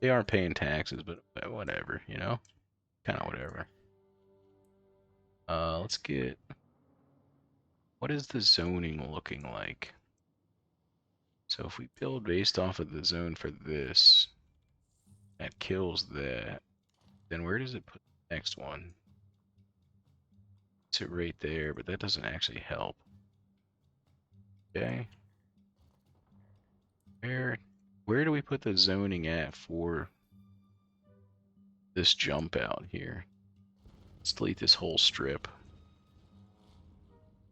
They are paying taxes, but whatever, you know? Kind of whatever. Let's get... What is the zoning looking like? So if we build based off of the zone for this, that kills that. Then where does it put the next one? It's it right there, but that doesn't actually help. Okay. Where do we put the zoning at for this jump out here? Let's delete this whole strip.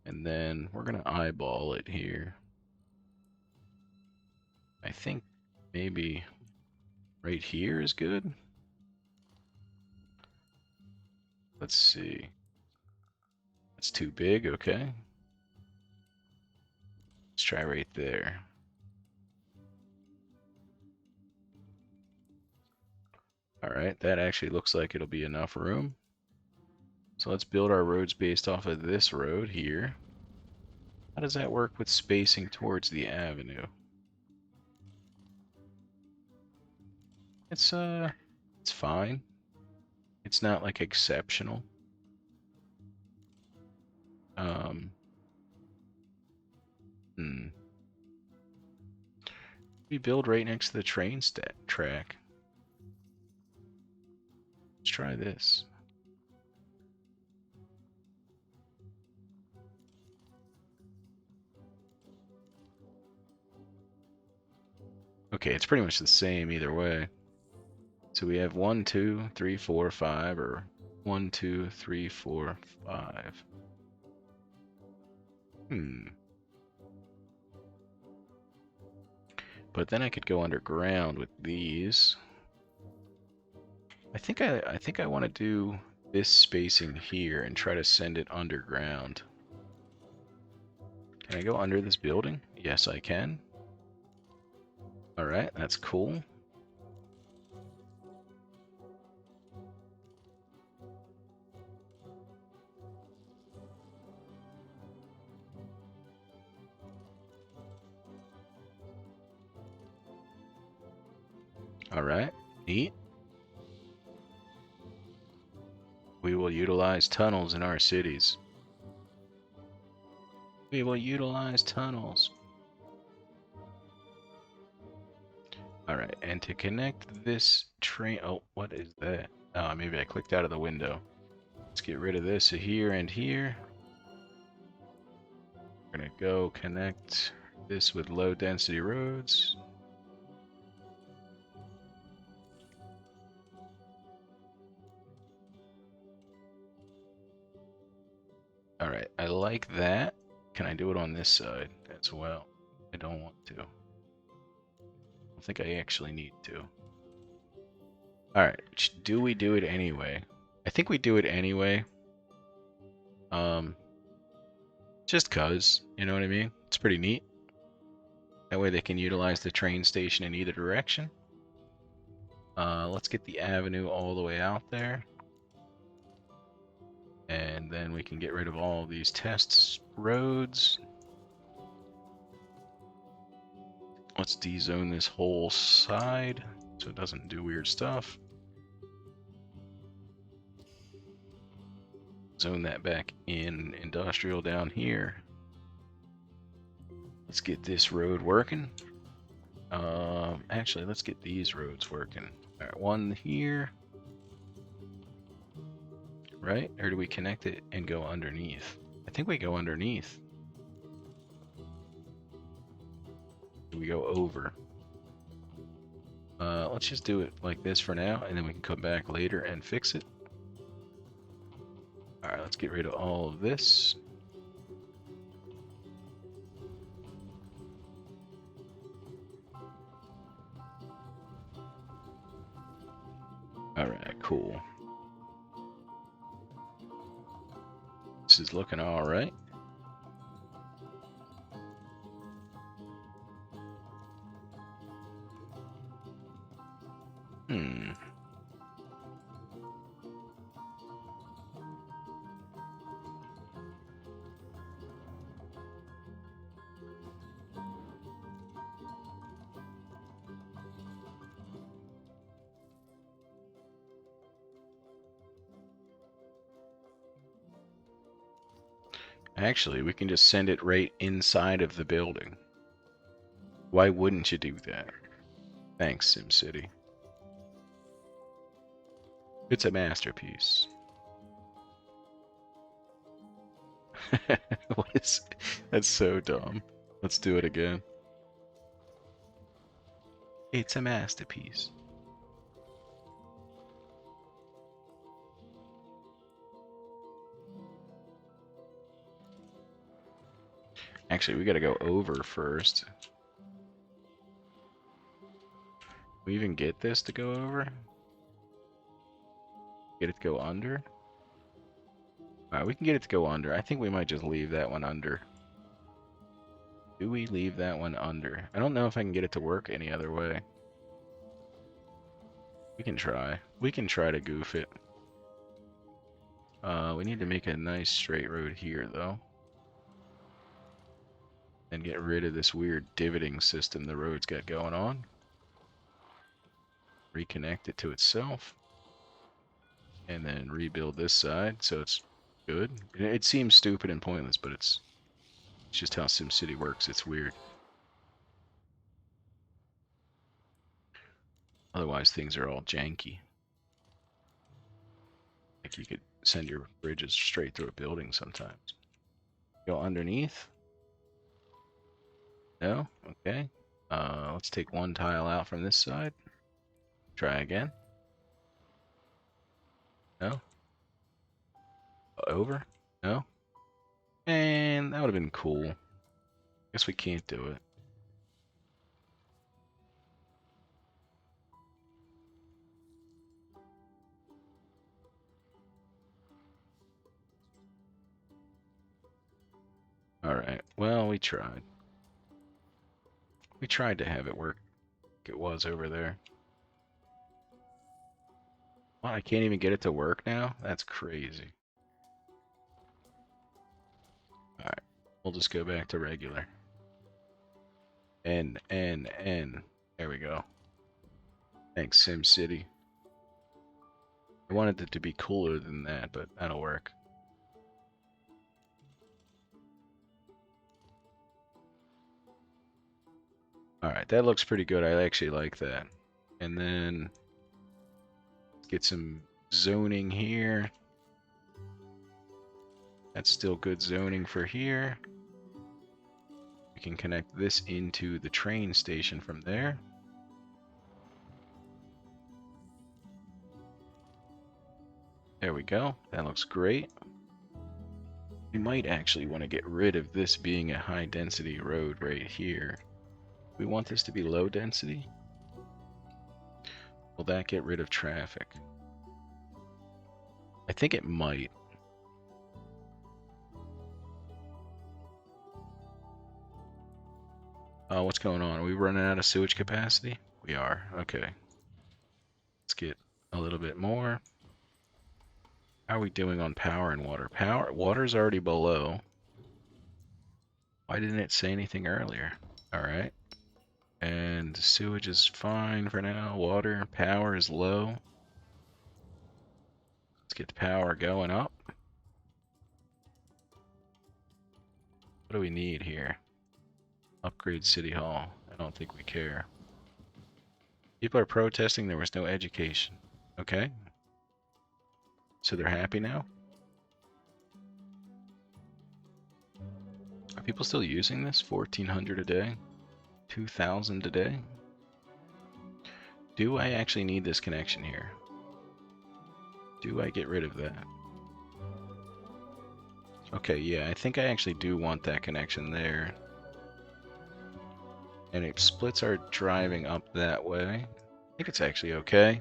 And then we're gonna eyeball it here. I think maybe right here is good. Let's see. That's too big, okay. Let's try right there. Alright, that actually looks like it'll be enough room. So let's build our roads based off of this road here. How does that work with spacing towards the avenue? It's fine. It's not like exceptional. Um, hmm. We build right next to the train track. Let's try this. Okay, it's pretty much the same either way. So we have 1, 2, 3, 4, 5, or 1, 2, 3, 4, 5. Hmm. But then I could go underground with these. I think I want to do this spacing here and try to send it underground. Can I go under this building? Yes, I can. Alright, that's cool. Alright, neat. We will utilize tunnels in our cities. We will utilize tunnels. Alright, and to connect this train... Oh, what is that? Oh, maybe I clicked out of the window. Let's get rid of this here and here. We're gonna go connect this with low density roads. Alright, I like that. Can I do it on this side as well? I don't want to. I don't think I actually need to. Alright, do we do it anyway? I think we do it anyway. Just cause, you know what I mean? It's pretty neat. That way they can utilize the train station in either direction. Let's get the avenue all the way out there. And then we can get rid of all these test roads. Let's dezone this whole side so it doesn't do weird stuff. Zone that back in industrial down here. Let's get this road working. Actually, let's get these roads working. All right, one here. Right? Or do we connect it and go underneath? I think we go underneath. We go over. Let's just do it like this for now, and then we can come back later and fix it. Alright, let's get rid of all of this. Alright, cool. This is looking alright. Actually, we can just send it right inside of the building. Why wouldn't you do that? Thanks, SimCity. It's a masterpiece. What is... That's so dumb. Let's do it again. It's a masterpiece. Actually, we gotta go over first. We even get this to go over? Get it to go under? Alright, we can get it to go under. I think we might just leave that one under. Do we leave that one under? I don't know if I can get it to work any other way. We can try. We can try to goof it. We need to make a nice straight road here, though. And get rid of this weird divoting system the road's got going on. Reconnect it to itself. And then rebuild this side so it's good. It seems stupid and pointless, but it's just how SimCity works. It's weird. Otherwise, things are all janky. Like you could send your bridges straight through a building sometimes. Go underneath? No? Okay. Let's take one tile out from this side. Try again. No? Over? No? And that would have been cool. Guess we can't do it. Alright, well, we tried. We tried to have it work like it was over there. What, I can't even get it to work now? That's crazy. Alright, we'll just go back to regular. N. There we go. Thanks, SimCity. I wanted it to be cooler than that, but that'll work. Alright, that looks pretty good. I actually like that. And then get some zoning here. That's still good zoning for here. We can connect this into the train station from there. There we go. That looks great. We might actually want to get rid of this being a high density road right here. We want this to be low density. Will that get rid of traffic? I think it might. What's going on? Are we running out of sewage capacity? We are. Okay. Let's get a little bit more. How are we doing on power and water? Water's already below. Why didn't it say anything earlier? Alright. And sewage is fine for now. Water, power is low. Let's get the power going up. What do we need here? Upgrade City Hall. I don't think we care. People are protesting there was no education. Okay. So they're happy now? Are people still using this? 1,400 a day? 2,000 a day? Do I actually need this connection here? Do I get rid of that? Okay, yeah, I think I actually do want that connection there. And it splits our driving up that way. I think it's actually okay.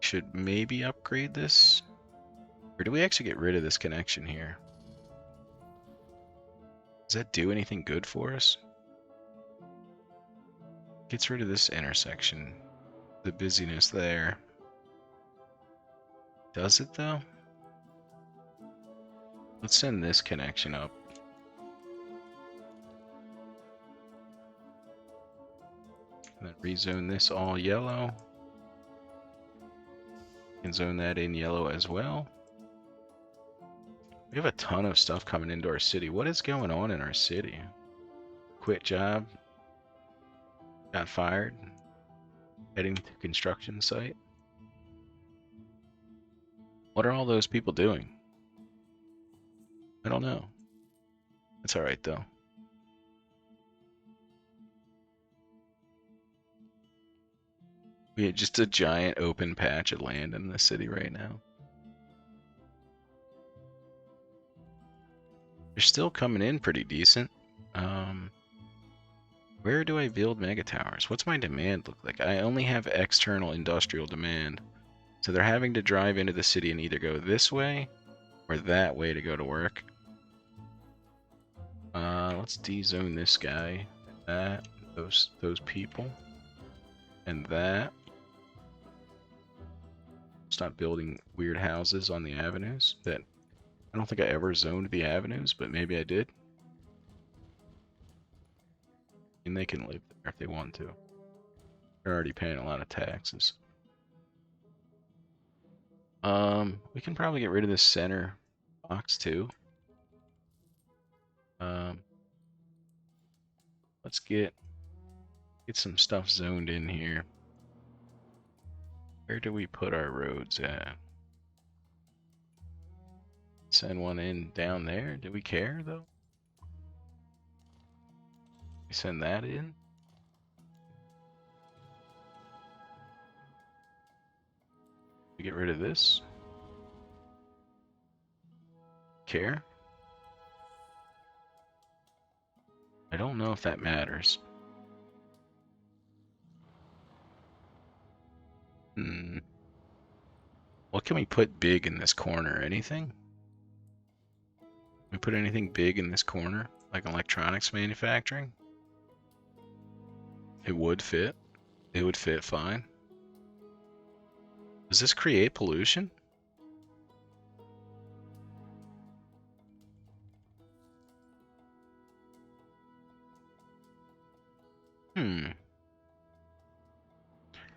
Should maybe upgrade this? Or do we actually get rid of this connection here? Does that do anything good for us? Gets rid of this intersection. The busyness there. Does it though? Let's send this connection up. And then rezone this all yellow. And zone that in yellow as well. We have a ton of stuff coming into our city. What is going on in our city? Quit job. Got fired. Heading to construction site. What are all those people doing? I don't know. It's alright though. We had just a giant open patch of land in the city right now. They're still coming in pretty decent. Where do I build mega towers? What's my demand look like? I only have external industrial demand. So they're having to drive into the city and either go this way or that way to go to work. Let's dezone this guy, that, those people, and that. Stop building weird houses on the avenues that I don't think I ever zoned the avenues, but maybe I did. And they can live there if they want to. They're already paying a lot of taxes. We can probably get rid of this center box too. Let's get some stuff zoned in here. Where do we put our roads at? Send one in down there. Do we care though? We send that in. We get rid of this. Care? I don't know if that matters. What can we put big in this corner? Anything? Can we put anything big in this corner? Like electronics manufacturing? It would fit. It would fit fine. Does this create pollution?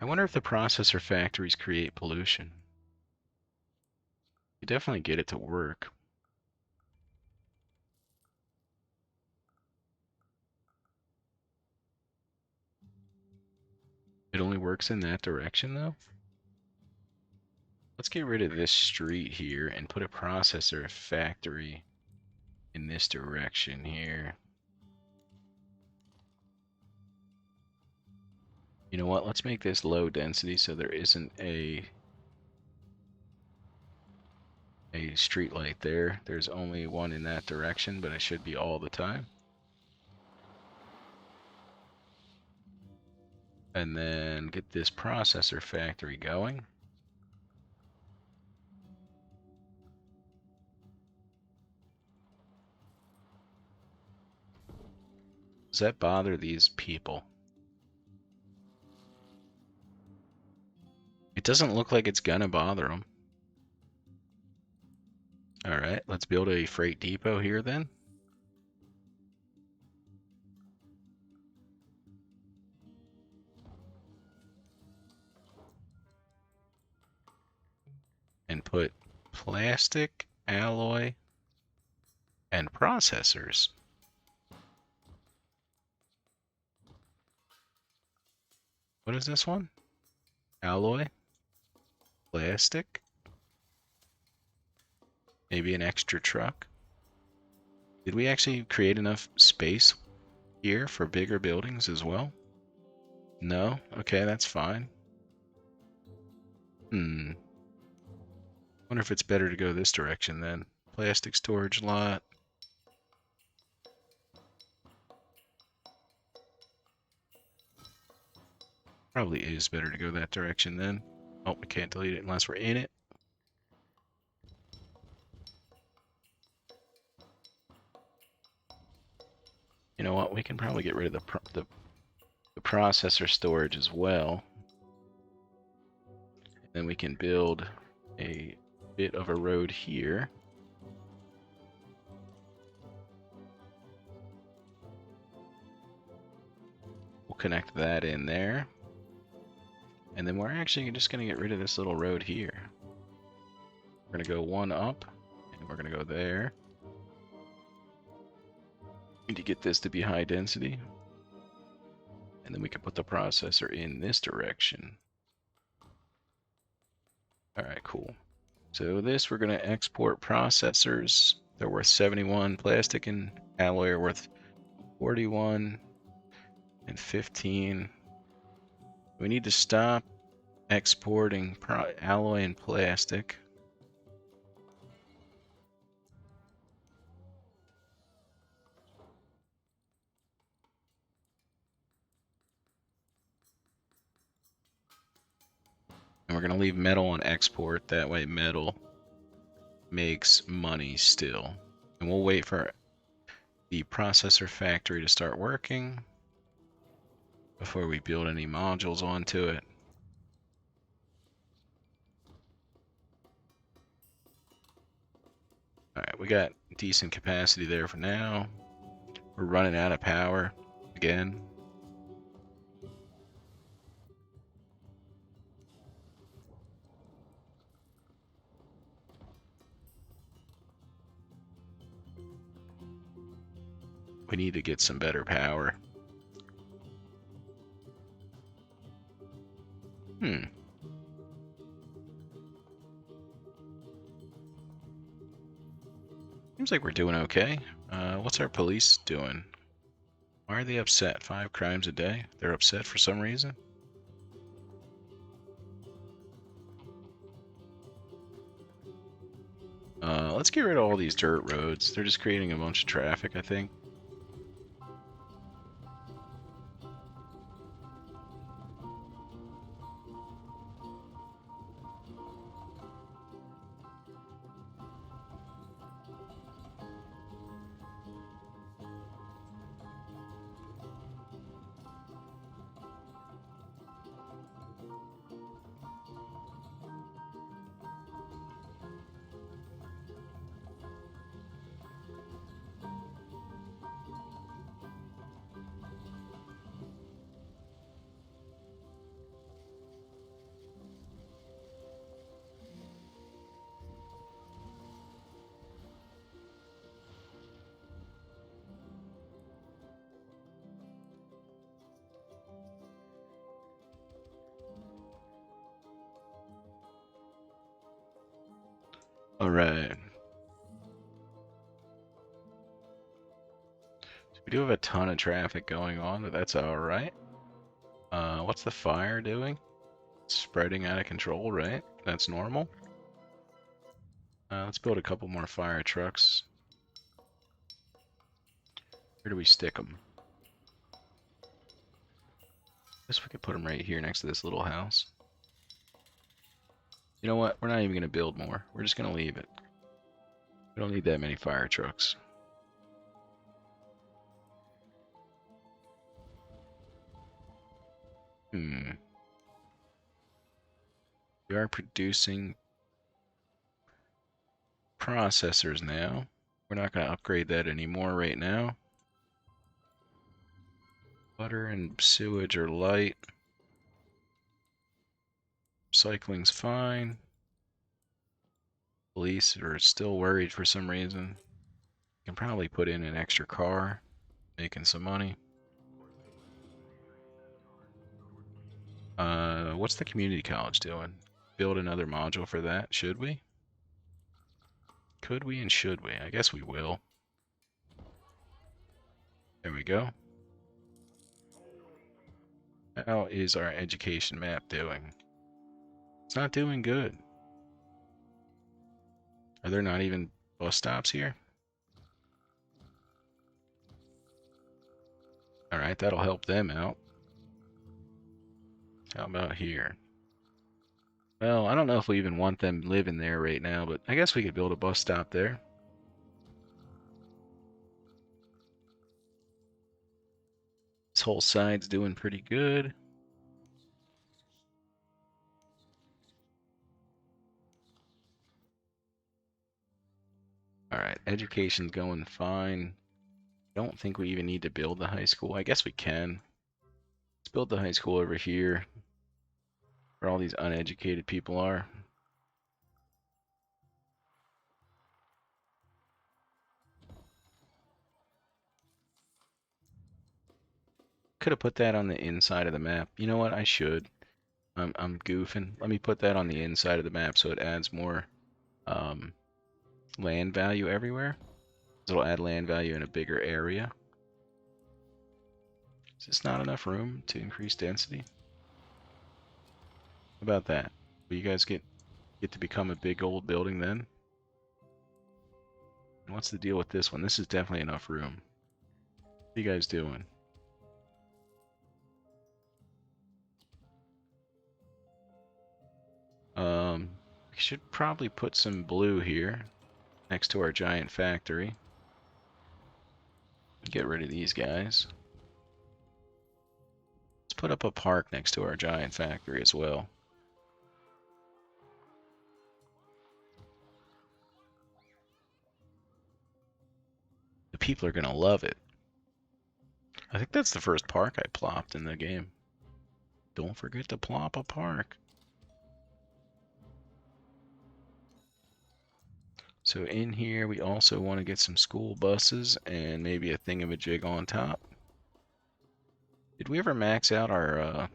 I wonder if the processor factories create pollution. You definitely get it to work. It only works in that direction though? Let's get rid of this street here and put a processor factory in this direction here. You know what? Let's make this low density so there isn't a street light there. There's only one in that direction, but it should be all the time. And then get this processor factory going. Does that bother these people? It doesn't look like it's gonna bother them. Alright, let's build a freight depot here then. And put plastic, alloy, and processors. What is this one? Alloy, plastic, maybe an extra truck. Did we actually create enough space here for bigger buildings as well? No? Okay, that's fine. Wonder if it's better to go this direction then. Plastic storage lot. Probably is better to go that direction then. Oh, we can't delete it unless we're in it. You know what? We can probably get rid of the processor storage as well. And then we can build a bit of a road here. We'll connect that in there. And then we're actually just going to get rid of this little road here. We're going to go one up, and we're going to go there. Need to get this to be high density. And then we can put the processor in this direction. Alright, cool. So this, we're going to export processors. They're worth 71. Plastic and alloy are worth 41 and 15. We need to stop exporting alloy and plastic. And we're going to leave metal on export. That way metal makes money still. And we'll wait for the processor factory to start working before we build any modules onto it. Alright, we got decent capacity there for now. We're running out of power again. We need to get some better power. Seems like we're doing okay. What's our police doing? Why are they upset? 5 crimes a day? They're upset for some reason? Let's get rid of all these dirt roads. They're just creating a bunch of traffic, I think. Alright. So we do have a ton of traffic going on, but that's alright. What's the fire doing? It's spreading out of control, right? That's normal. Let's build a couple more fire trucks. Where do we stick them? Guess we could put them right here next to this little house. You know what? We're not even going to build more. We're just going to leave it. We don't need that many fire trucks. We are producing processors now. We're not going to upgrade that anymore right now. Water and sewage are light. Recycling's fine. Police are still worried for some reason. Can probably put in an extra car, making some money. What's the community college doing? Build another module for that, should we? Could we and should we? I guess we will. There we go. How is our education map doing? It's not doing good. Are there not even bus stops here? Alright, that'll help them out. How about here? Well, I don't know if we even want them living there right now, but I guess we could build a bus stop there. This whole side's doing pretty good. Alright, education's going fine. Don't think we even need to build the high school. I guess we can. Let's build the high school over here, where all these uneducated people are. Could have put that on the inside of the map. You know what? I should. I'm goofing. Let me put that on the inside of the map so it adds more land value everywhere. It'll add land value in a bigger area. Is this not enough room to increase density? How about that? Will you guys get to become a big old building then? And what's the deal with this one? This is definitely enough room. What are you guys doing? should probably put some blue here next to our giant factory. Get rid of these guys. Let's put up a park next to our giant factory as well. The people are going to love it. I think that's the first park I plopped in the game. Don't forget to plop a park. So in here, we also want to get some school buses and maybe a thingamajig on top. Did we ever max out our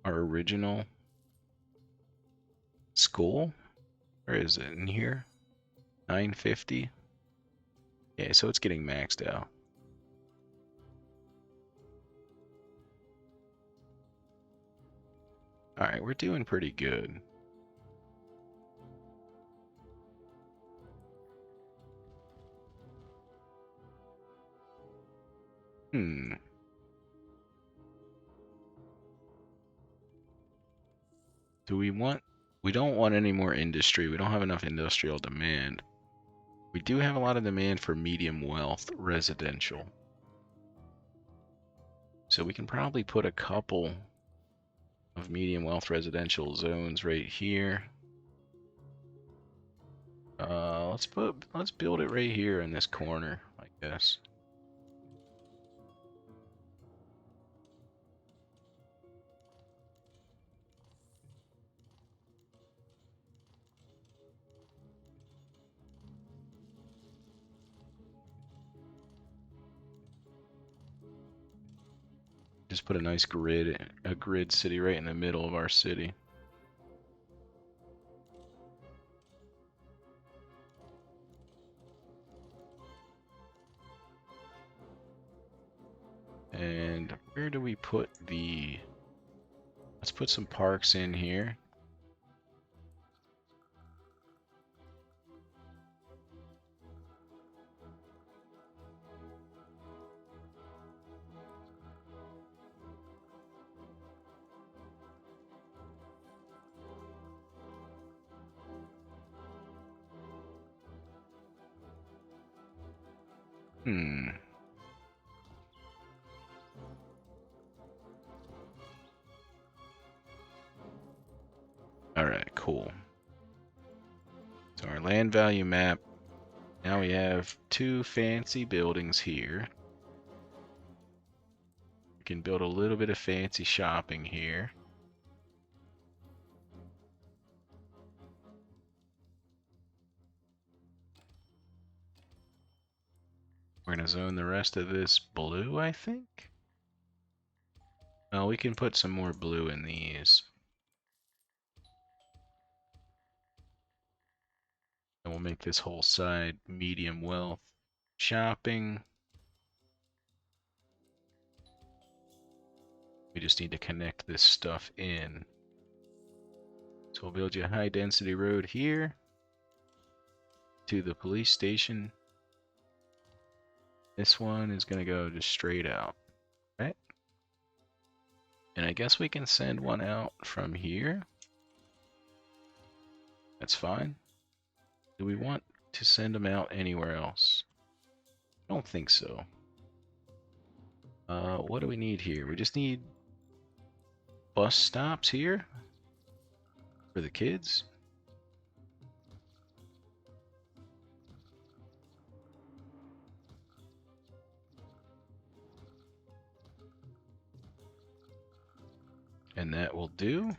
original school? Where is it in here? 950? Yeah, so it's getting maxed out. Alright, we're doing pretty good. Do we want... We don't want any more industry. We don't have enough industrial demand. We do have a lot of demand for medium wealth residential. So we can probably put a couple of medium wealth residential zones right here. Let's build it right here in this corner, I guess. Just put a nice grid city right in the middle of our city. And where do we put the... Let's put some parks in here. Alright, cool. So our land value map, now we have 2 fancy buildings here. We can build a little bit of fancy shopping here. We're going to zone the rest of this blue, I think. Oh, we can put some more blue in these. And we'll make this whole side medium wealth shopping. We just need to connect this stuff in. So we'll build you a high density road here to the police station. This one is going to go just straight out, right? And I guess we can send one out from here. That's fine. Do we want to send them out anywhere else? I don't think so. What do we need here? We just need bus stops here for the kids. And that will do.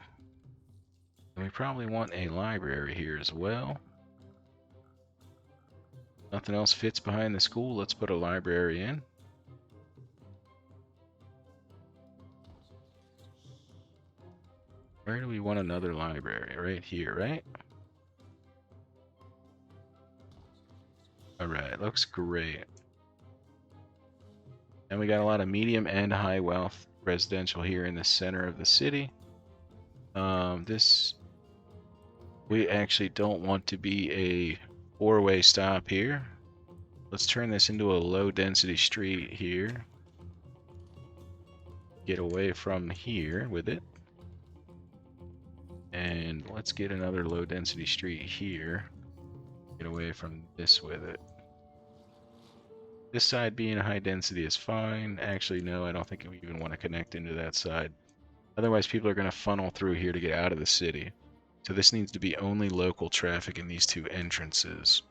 And we probably want a library here as well. Nothing else fits behind the school. Let's put a library in. Where do we want another library? Right here, right? Alright, looks great. And we got a lot of medium and high wealth residential here in the center of the city. We actually don't want to be a 4-way stop here. Let's turn this into a low density street here. Get away from here with it. And let's get another low density street here. Get away from this with it. This side being high density is fine. Actually, no, I don't think we even want to connect into that side. Otherwise, people are going to funnel through here to get out of the city. So this needs to be only local traffic in these two entrances.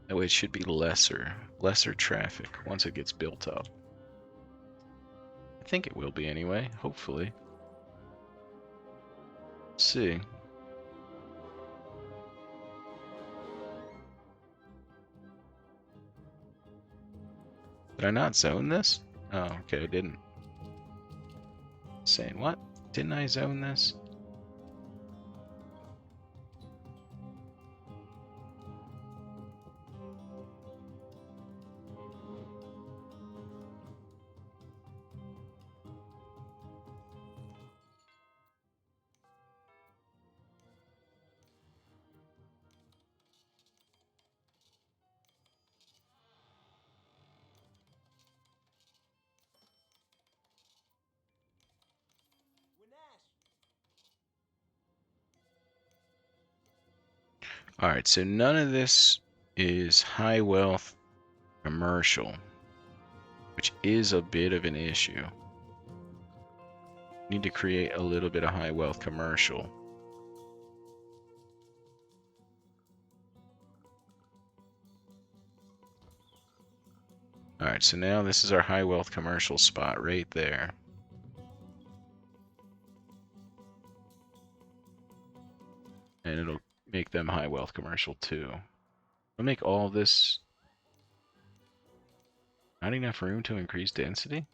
That way it should be lesser traffic once it gets built up. I think it will be anyway, hopefully. Let's see. Did I not zone this? Oh, okay, I didn't. Saying what? Didn't I zone this? Alright, so none of this is high wealth commercial, which is a bit of an issue. Need to create a little bit of high wealth commercial. Alright, so now this is our high wealth commercial spot right there. And it'll make them high wealth commercial too. I'll make all this not enough room to increase density?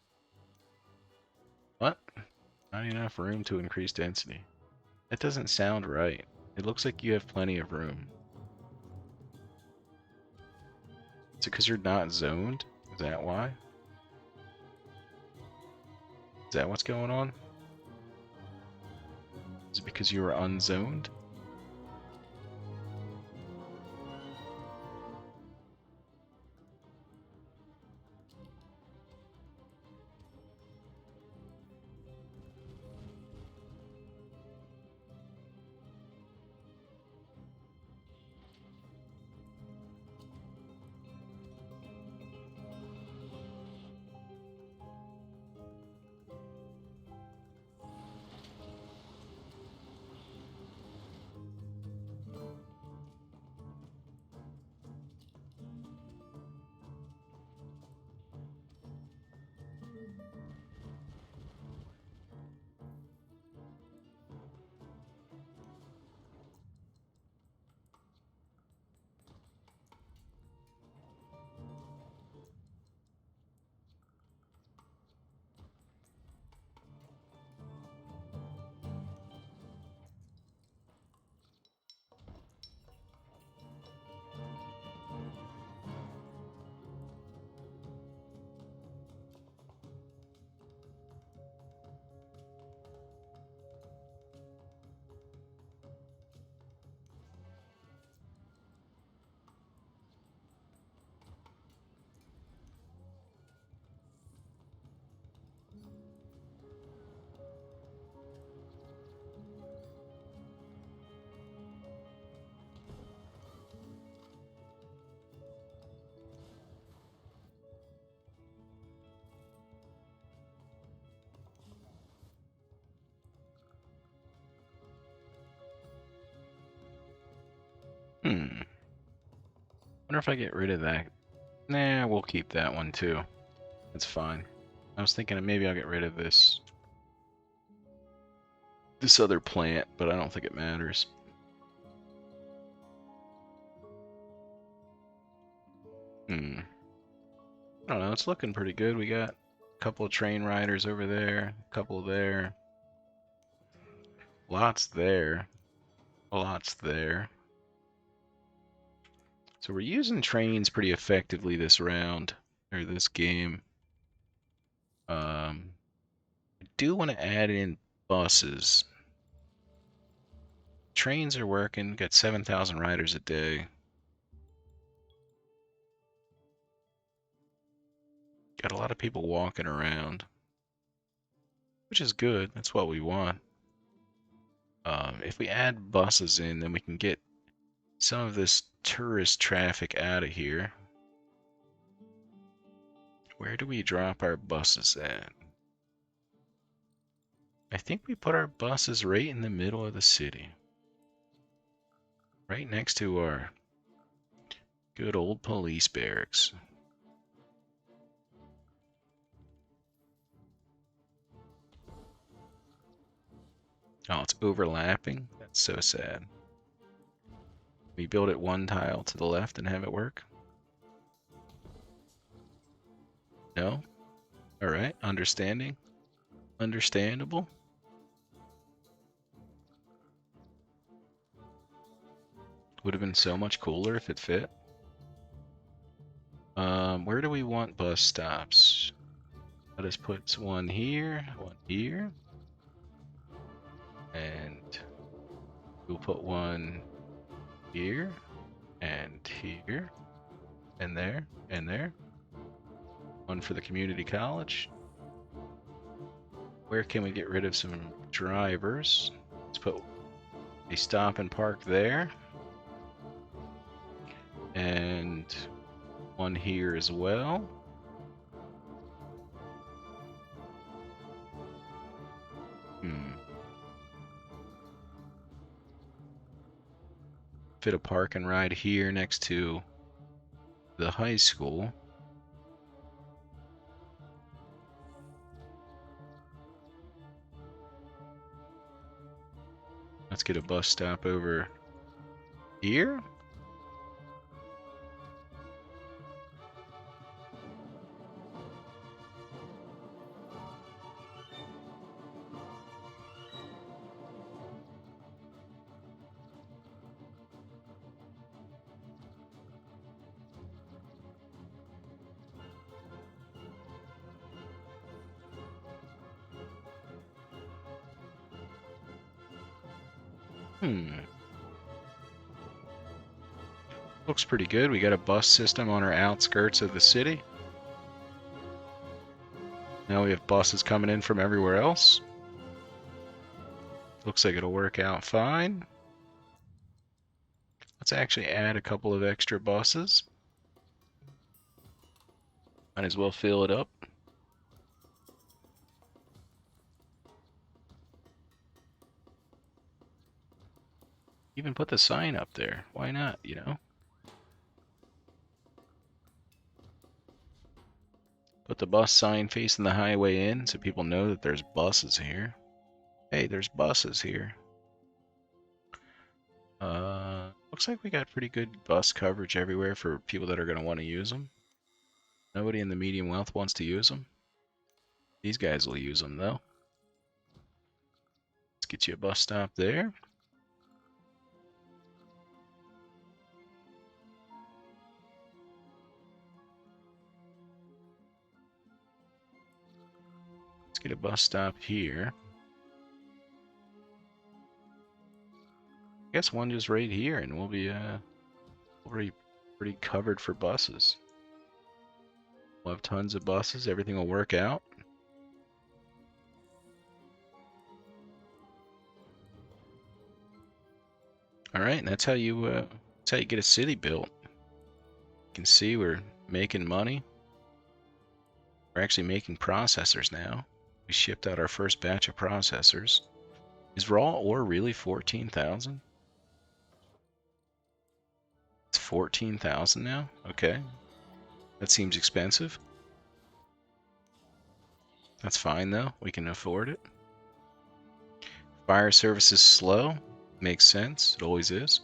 What? Not enough room to increase density. That doesn't sound right. It looks like you have plenty of room. Is it because you're not zoned? Is that why? Is that what's going on? Is it because you were unzoned? Wonder if I get rid of that. Nah, we'll keep that one too. That's fine. I was thinking maybe I'll get rid of this other plant, but I don't think it matters. I don't know, it's looking pretty good. We got a couple of train riders over there, a couple there. Lots there. Lots there. So we're using trains pretty effectively this round, or this game. I do want to add in buses. Trains are working, got 7,000 riders a day. Got a lot of people walking around. which is good. That's what we want. If we add buses in, then we can get some of this tourist traffic out of here. Where do we drop our buses at? I think we put our buses right in the middle of the city. Right next to our good old police barracks. Oh, it's overlapping? That's so sad. We build it one tile to the left and have it work? No? Alright, understanding. Understandable. Would have been so much cooler if it fit. Where do we want bus stops? Let us put one here, and we'll put one here, and here, and there, and there. One for the community college. Where can we get rid of some drivers? Let's put a stop and park there. And one here as well. Fit a park and ride here next to the high school. Let's get a bus stop over here. Looks pretty good. We got a bus system on our outskirts of the city. Now we have buses coming in from everywhere else. Looks like it'll work out fine. Let's actually add a couple of extra buses. Might as well fill it up. Even put the sign up there. Why not, you know? Put the bus sign facing the highway in so people know that there's buses here. Hey, there's buses here. Looks like we got pretty good bus coverage everywhere for people that are going to want to use them. Nobody in the medium wealth wants to use them. These guys will use them, though. Let's get you a bus stop there. Let's get a bus stop here. I guess one just right here, and we'll be already pretty covered for buses. We'll have tons of buses. Everything will work out. All right, and that's how you get a city built. You can see we're making money. We're actually making processors now. We shipped out our first batch of processors. Is raw ore really 14,000? It's 14,000 now? Okay. That seems expensive. That's fine though. We can afford it. Fire service is slow. Makes sense. It always is.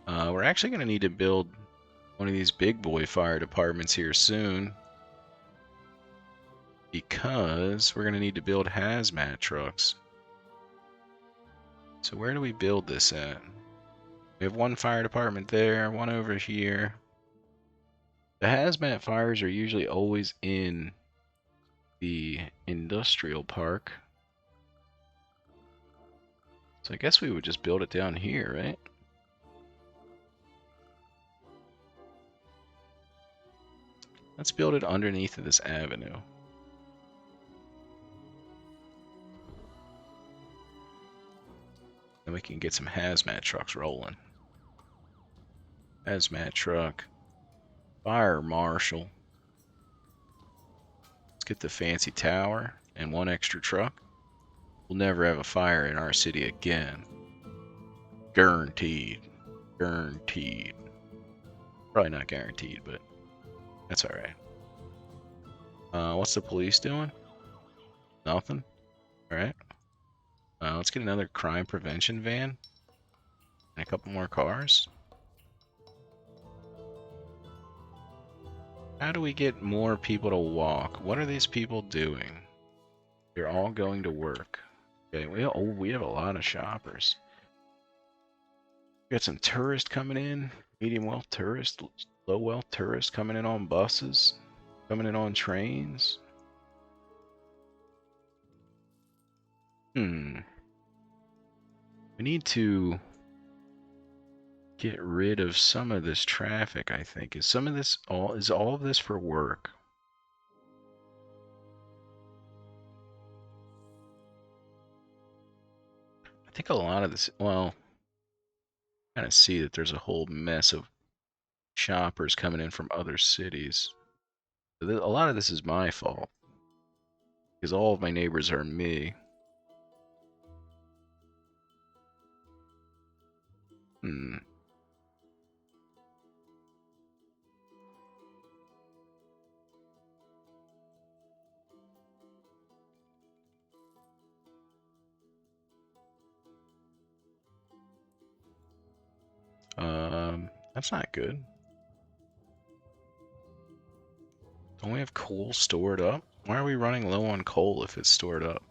We're actually going to need to build one of these big boy fire departments here soon, because we're going to need to build hazmat trucks. So where do we build this at? We have one fire department there, one over here. The hazmat fires are usually always in the industrial park. So I guess we would just build it down here, right? Let's build it underneath of this avenue. And we can get some hazmat trucks rolling. Hazmat truck. Fire marshal. Let's get the fancy tower and one extra truck. We'll never have a fire in our city again. Guaranteed. Guaranteed. Probably not guaranteed, but that's alright. What's the police doing? Nothing? Alright. Let's get another crime prevention van. And a couple more cars. How do we get more people to walk? What are these people doing? They're all going to work. Okay, we have a lot of shoppers. We got some tourists coming in. Medium wealth tourists, low wealth tourists coming in on buses, coming in on trains. We need to get rid of some of this traffic, I think. Is all of this for work? I think a lot of this, well, kind of see that there's a whole mess of shoppers coming in from other cities. A lot of this is my fault because all of my neighbors are me. That's not good. Don't we have coal stored up? Why are we running low on coal if it's stored up?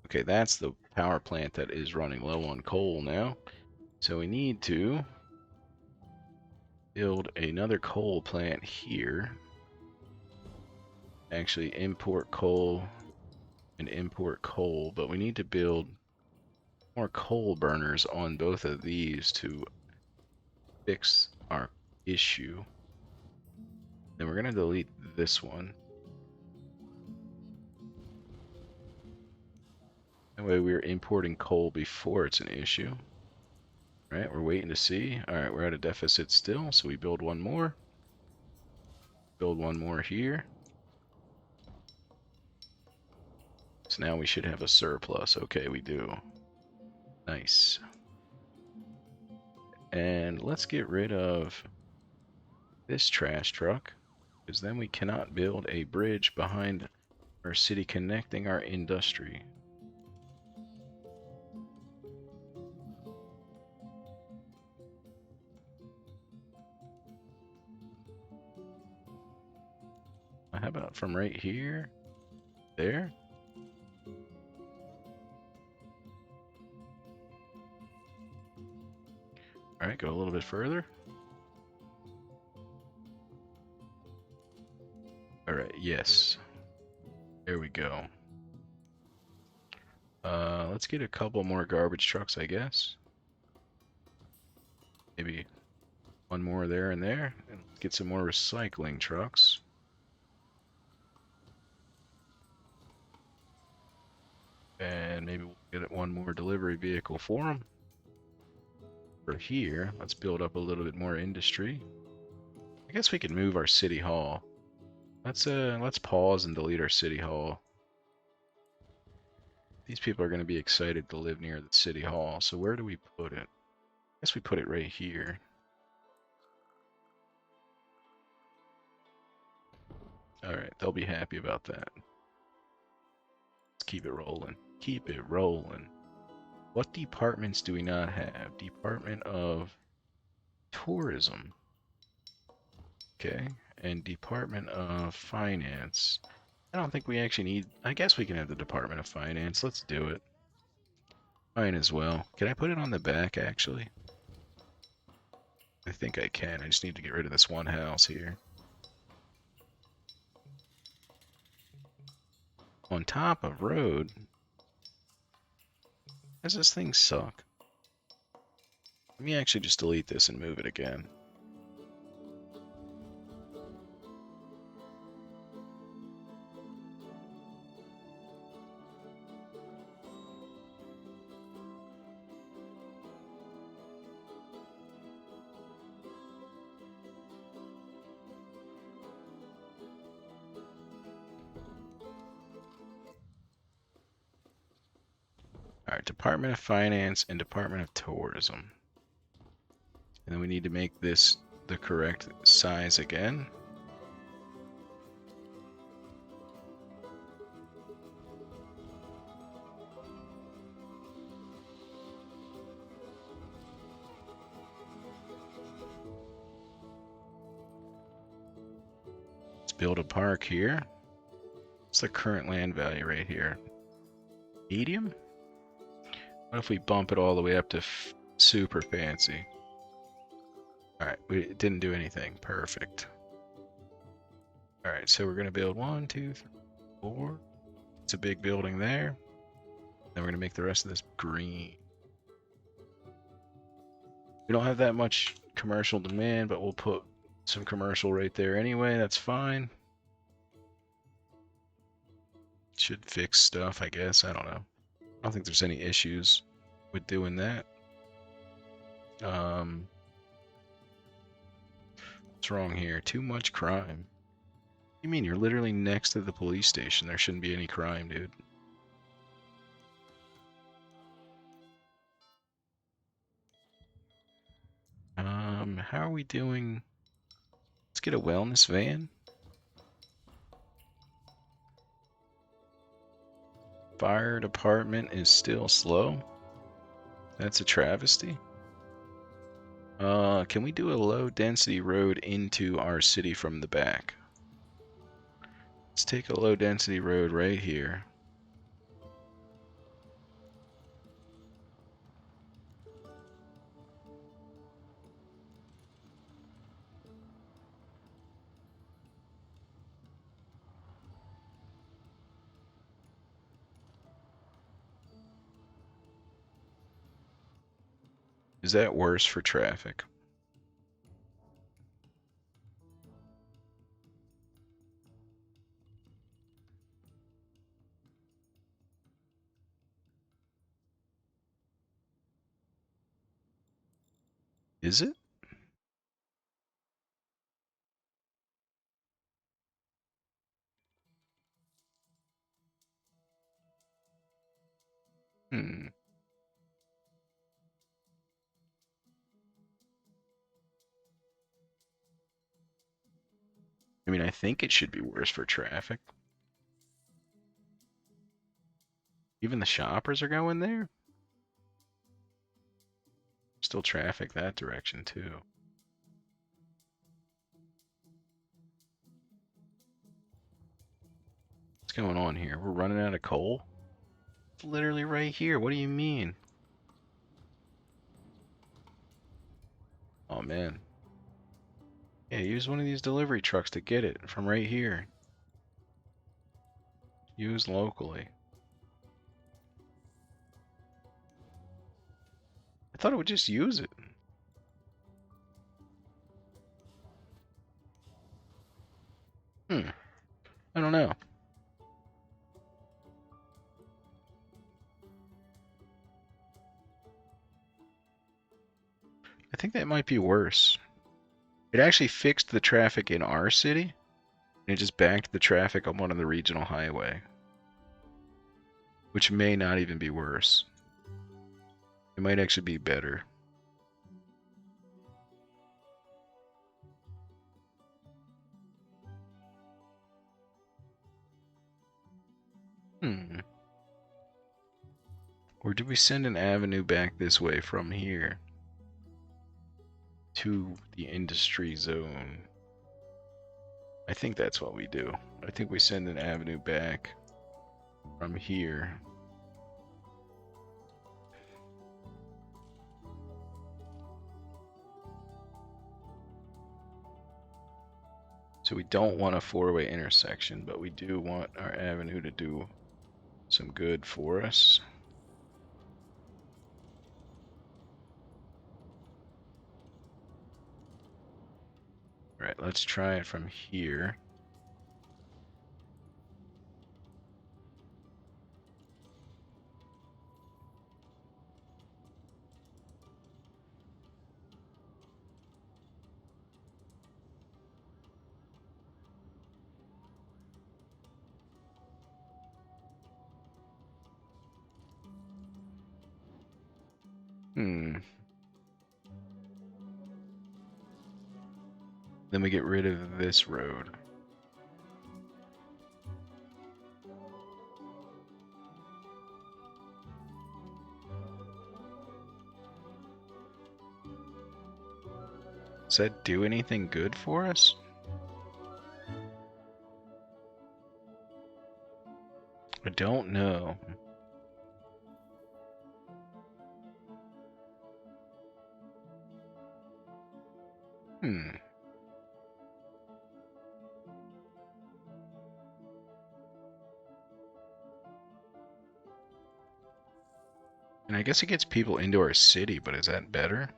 Okay, that's the power plant that is running low on coal now. So we need to build another coal plant here. Actually import coal and import coal, but we need to build more coal burners on both of these to fix our issue. Then we're going to delete this one. That way we're importing coal before it's an issue. Alright, we're waiting to see. Alright, we're at a deficit still, so we build one more. Build one more here. So now we should have a surplus. Okay, we do. Nice. And let's get rid of this trash truck, because then we cannot build a bridge behind our city connecting our industry. How about from right here? There? Alright, go a little bit further. Alright, yes. There we go. Let's get a couple more garbage trucks, I guess. Maybe one more there and there. And let's get some more recycling trucks. And maybe we'll get one more delivery vehicle for them. For here, let's build up a little bit more industry. I guess we can move our city hall. Let's pause and delete our city hall. These people are going to be excited to live near the city hall. So where do we put it? I guess we put it right here. Alright, they'll be happy about that. Let's keep it rolling. Keep it rolling. What departments do we not have? Department of Tourism. Okay. And Department of Finance. I don't think we actually need... I guess we can have the Department of Finance. Let's do it. Fine as well. Can I put it on the back, actually? I think I can. I just need to get rid of this one house here. On top of road? Does this thing suck? Let me actually just delete this and move it again. Alright, Department of Finance and Department of Tourism. And then we need to make this the correct size again. Let's build a park here. What's the current land value right here? Medium? What if we bump it all the way up to super fancy? Alright, we didn't do anything. Perfect. Alright, so we're going to build 1, 2, 3, 4. It's a big building there. Then we're going to make the rest of this green. We don't have that much commercial demand, but we'll put some commercial right there anyway. That's fine. Should fix stuff, I guess. I don't know. I don't think there's any issues with doing that. What's wrong here? Too much crime. You mean you're literally next to the police station? There shouldn't be any crime, dude. How are we doing? Let's get a wellness van. Fire department is still slow. That's a travesty. Can we do a low density road into our city from the back? Let's take a low density road right here. Is that worse for traffic? Is it? Hmm. I mean, I think it should be worse for traffic. Even the shoppers are going there? Still traffic that direction, too. What's going on here? We're running out of coal? It's literally right here. What do you mean? Oh, man. Yeah, use one of these delivery trucks to get it from right here. Use locally. I thought it would just use it. I don't know. I think that might be worse. It actually fixed the traffic in our city, and it just backed the traffic on one of the regional highway. Which may not even be worse. It might actually be better. Or do we send an avenue back this way from here to the industry zone? I think that's what we do. I think we send an avenue back from here. So we don't want a four-way intersection, but we do want our avenue to do some good for us. All right, let's try it from here. Then we get rid of this road. Does that do anything good for us? I don't know. Hmm. And I guess it gets people into our city, but is that better?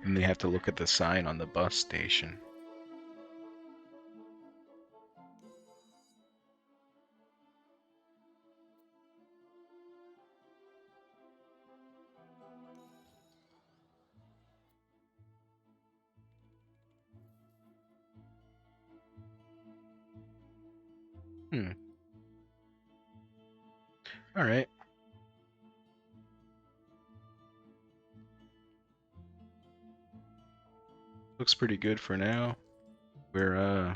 And they have to look at the sign on the bus station. Hmm. All right. Looks pretty good for now. We're I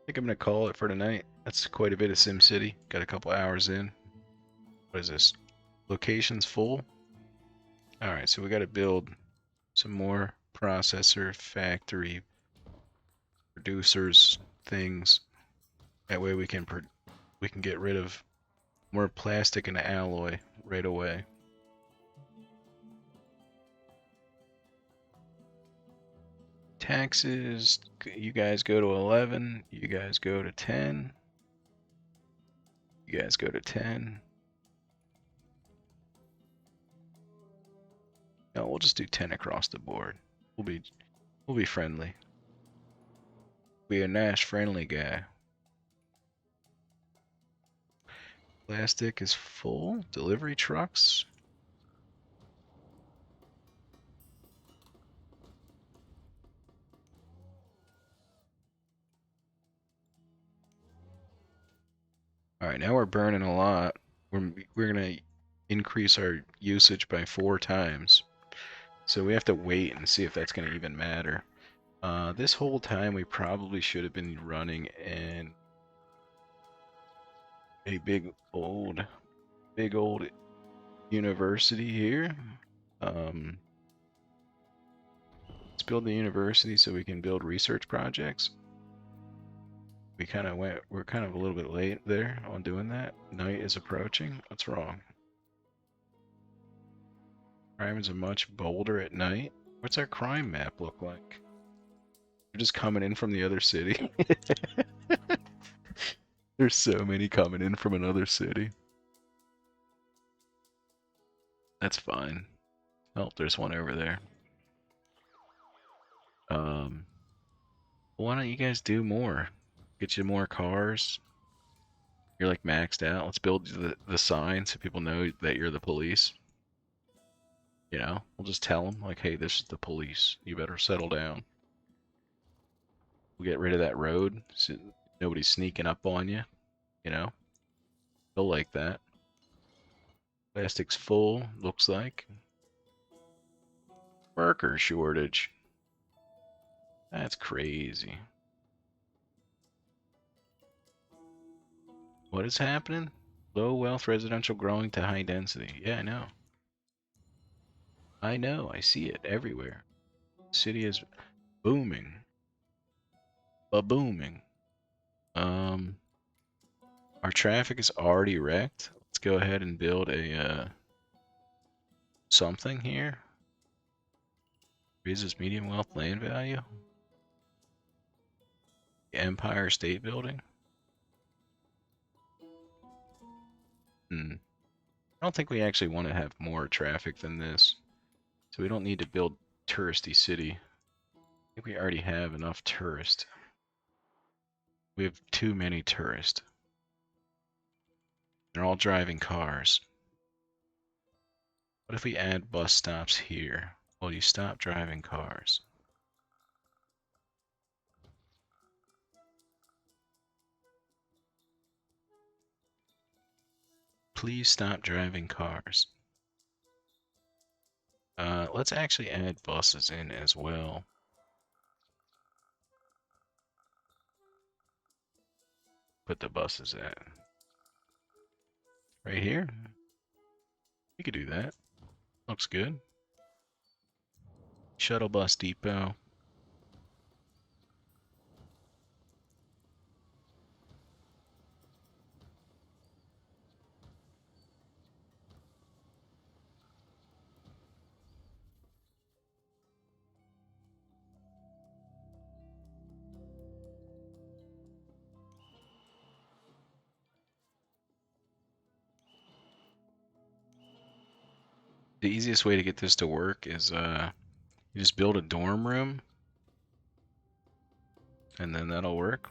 think I'm gonna call it for tonight. That's quite a bit of SimCity. Got a couple hours in. What is this? Locations full? Alright, so we gotta build some more processor, factory, producers, things. That way we can get rid of more plastic and alloy right away. Taxes, you guys go to 11, you guys go to 10, you guys go to 10. No, we'll just do 10 across the board. We'll be friendly. Be a nice friendly guy. Plastic is full. Delivery trucks. All right, now we're burning a lot. We're gonna increase our usage by 4 times. So we have to wait and see if that's gonna even matter. This whole time we probably should have been running in a big old university here. Let's build the university so we can build research projects. We're kind of a little bit late there on doing that. Night is approaching. What's wrong? Crimes are much bolder at night. What's our crime map look like? They're just coming in from the other city. There's so many coming in from another city. That's fine. Oh, there's one over there. Why don't you guys do more? Get you more cars. You're like maxed out. Let's build the sign so people know that you're the police. You know, we'll just tell them like, hey, this is the police. You better settle down. We'll get rid of that road so nobody's sneaking up on you. You know, they'll like that. Plastic's full, looks like. Worker shortage. That's crazy. What is happening? Low wealth residential growing to high density. Yeah, I know. I know. I see it everywhere. The city is booming. Booming. Our traffic is already wrecked. Let's go ahead and build a something here. Raises medium wealth land value. Empire State Building. I don't think we actually want to have more traffic than this. So we don't need to build touristy city. I think we already have enough tourists. We have too many tourists. They're all driving cars. What if we add bus stops here? Well, you stop driving cars. please stop driving cars? Let's actually add buses in as well. Put the buses at right here. We could do that. Looks good. Shuttle bus depot. The easiest way to get this to work is you just build a dorm room and then that'll work.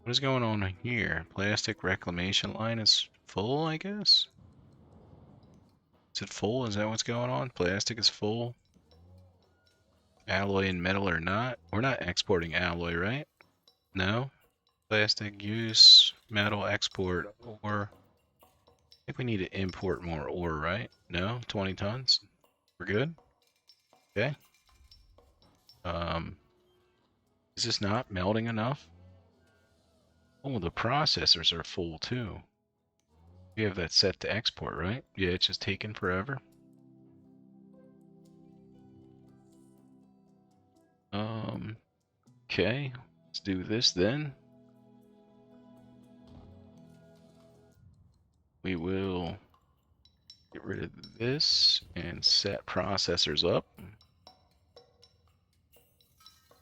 What is going on here? Plastic reclamation line is full, I guess? Is it full? Is that what's going on? Plastic is full? Alloy and metal or not? We're not exporting alloy, right? No? Plastic use, metal export, ore. I think we need to import more ore, right? No? 20 tons? We're good? Okay. Is this not melting enough? Oh, the processors are full too. We have that set to export, right? Yeah, it's just taking forever. Okay. Let's do this then. We will get rid of this and set processors up.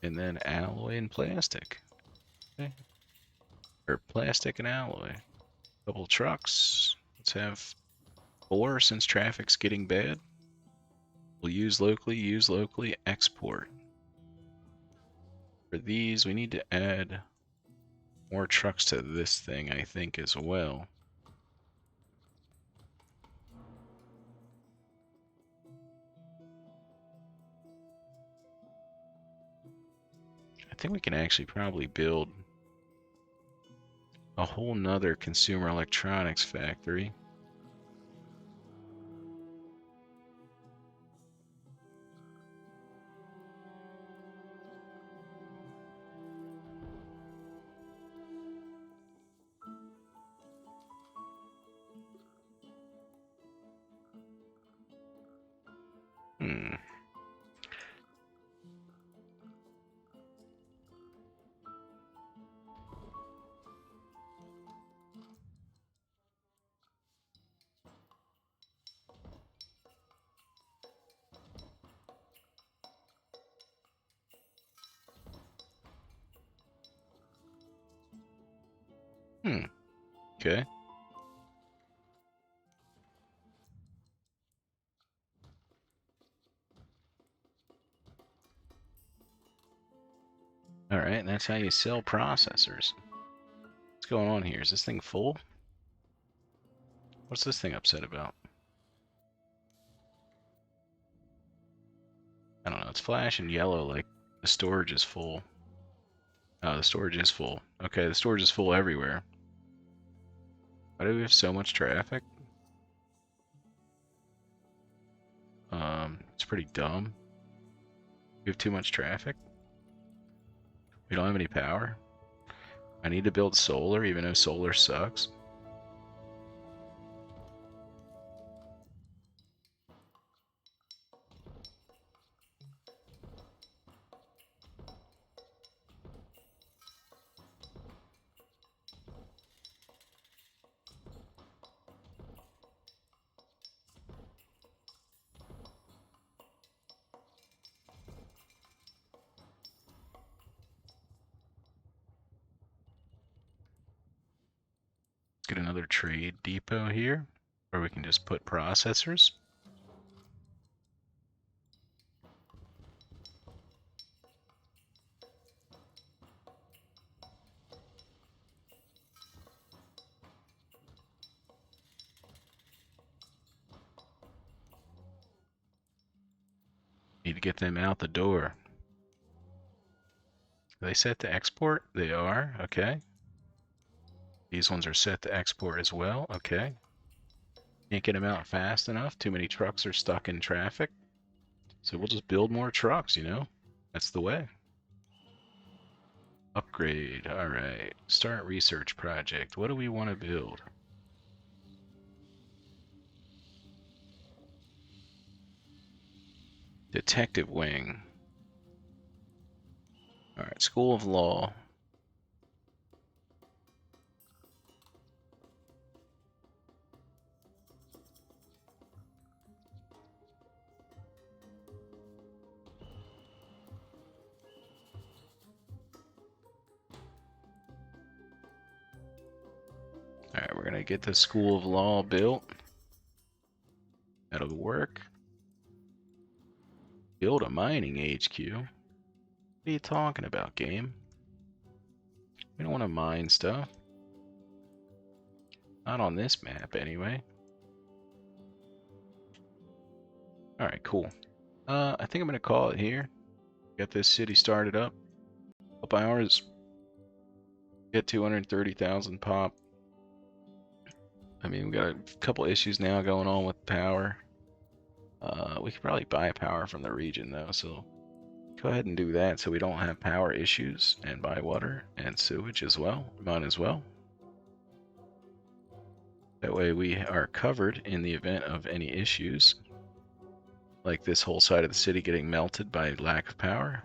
And then alloy and plastic. Okay. Or plastic and alloy. Couple trucks. Let's have 4 since traffic's getting bad. We'll use locally, export. For these, we need to add more trucks to this thing, I think, as well. I think we can actually probably build a whole nother consumer electronics factory. Hmm. Hmm. Okay. Alright, and that's how you sell processors. What's going on here? Is this thing full? What's this thing upset about? I don't know, it's flashing yellow like the storage is full. Oh, the storage is full. Okay, the storage is full everywhere. Why do we have so much traffic? It's pretty dumb. We have too much traffic. We don't have any power. I need to build solar, even though solar sucks. Let's get another trade depot here, where we can just put processors. Need to get them out the door. Are they set to export? They are. Okay. These ones are set to export as well. Okay. Can't get them out fast enough. Too many trucks are stuck in traffic. So we'll just build more trucks, you know? That's the way. Upgrade. Alright. Start research project. What do we want to build? Detective wing. Alright. School of Law. Alright, we're gonna get the School of Law built. That'll work. Build a mining HQ. What are you talking about, game? We don't want to mine stuff. Not on this map, anyway. Alright, cool. I think I'm gonna call it here. Get this city started up. Couple hours. Get 230,000 pop. I mean, we got a couple issues now going on with power. We could probably buy power from the region though, so go ahead and do that so we don't have power issues, and buy water and sewage as well. Might as well. That way we are covered in the event of any issues, like this whole side of the city getting melted by lack of power.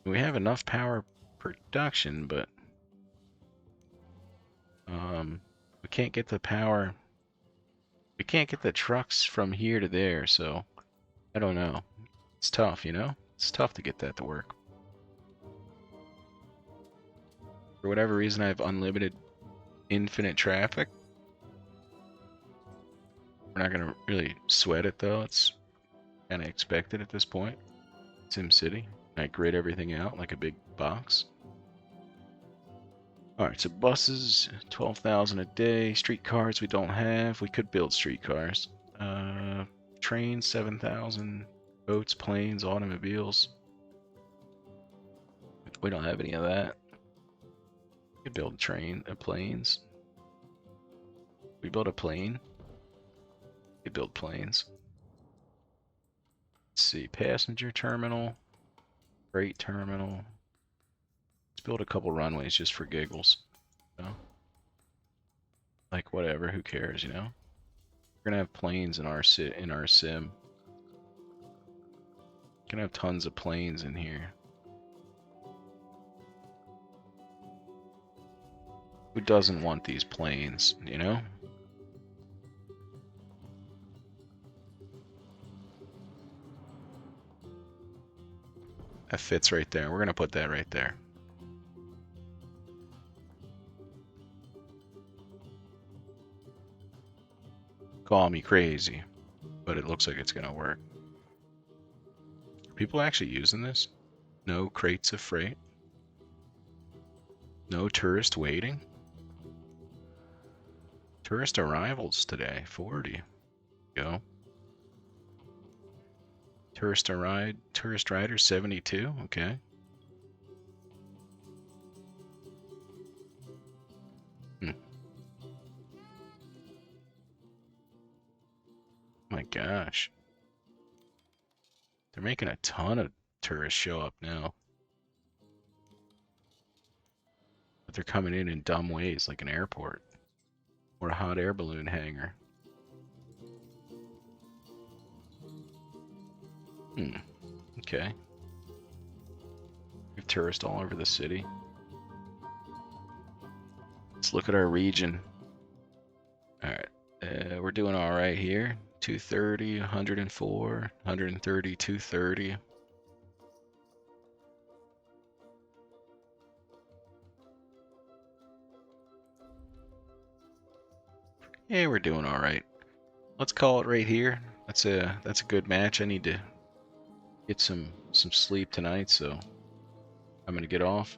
We have enough power production, but we can't get the power. We can't get the trucks from here to there, so I don't know. It's tough, you know? It's tough to get that to work. For whatever reason, I have unlimited, infinite traffic. We're not gonna really sweat it though. It's kind of expected at this point. SimCity. I grid everything out like a big box. Alright, so buses, 12,000 a day. Streetcars we don't have. We could build streetcars. Trains, 7,000. Boats, planes, automobiles. We don't have any of that. We could build planes. We build a plane. We could build planes. Let's see, passenger terminal, freight terminal. Let's build a couple runways just for giggles. You know? Like whatever, who cares, you know? We're gonna have planes in our sim. We're gonna have tons of planes in here. Who doesn't want these planes, you know? That fits right there. We're gonna put that right there. Call me crazy, but it looks like it's gonna work. Are people actually using this? No crates of freight. No tourist waiting. Tourist arrivals today, 40. Go. Tourist riders, 72. Okay. My gosh. They're making a ton of tourists show up now. But they're coming in dumb ways, like an airport. Or a hot air balloon hangar. Okay. We have tourists all over the city. Let's look at our region. Alright. We're doing alright here. 230, 104, 130, 230. Yeah, we're doing alright. Let's call it right here. That's a good match. I need to get some sleep tonight, so I'm gonna get off.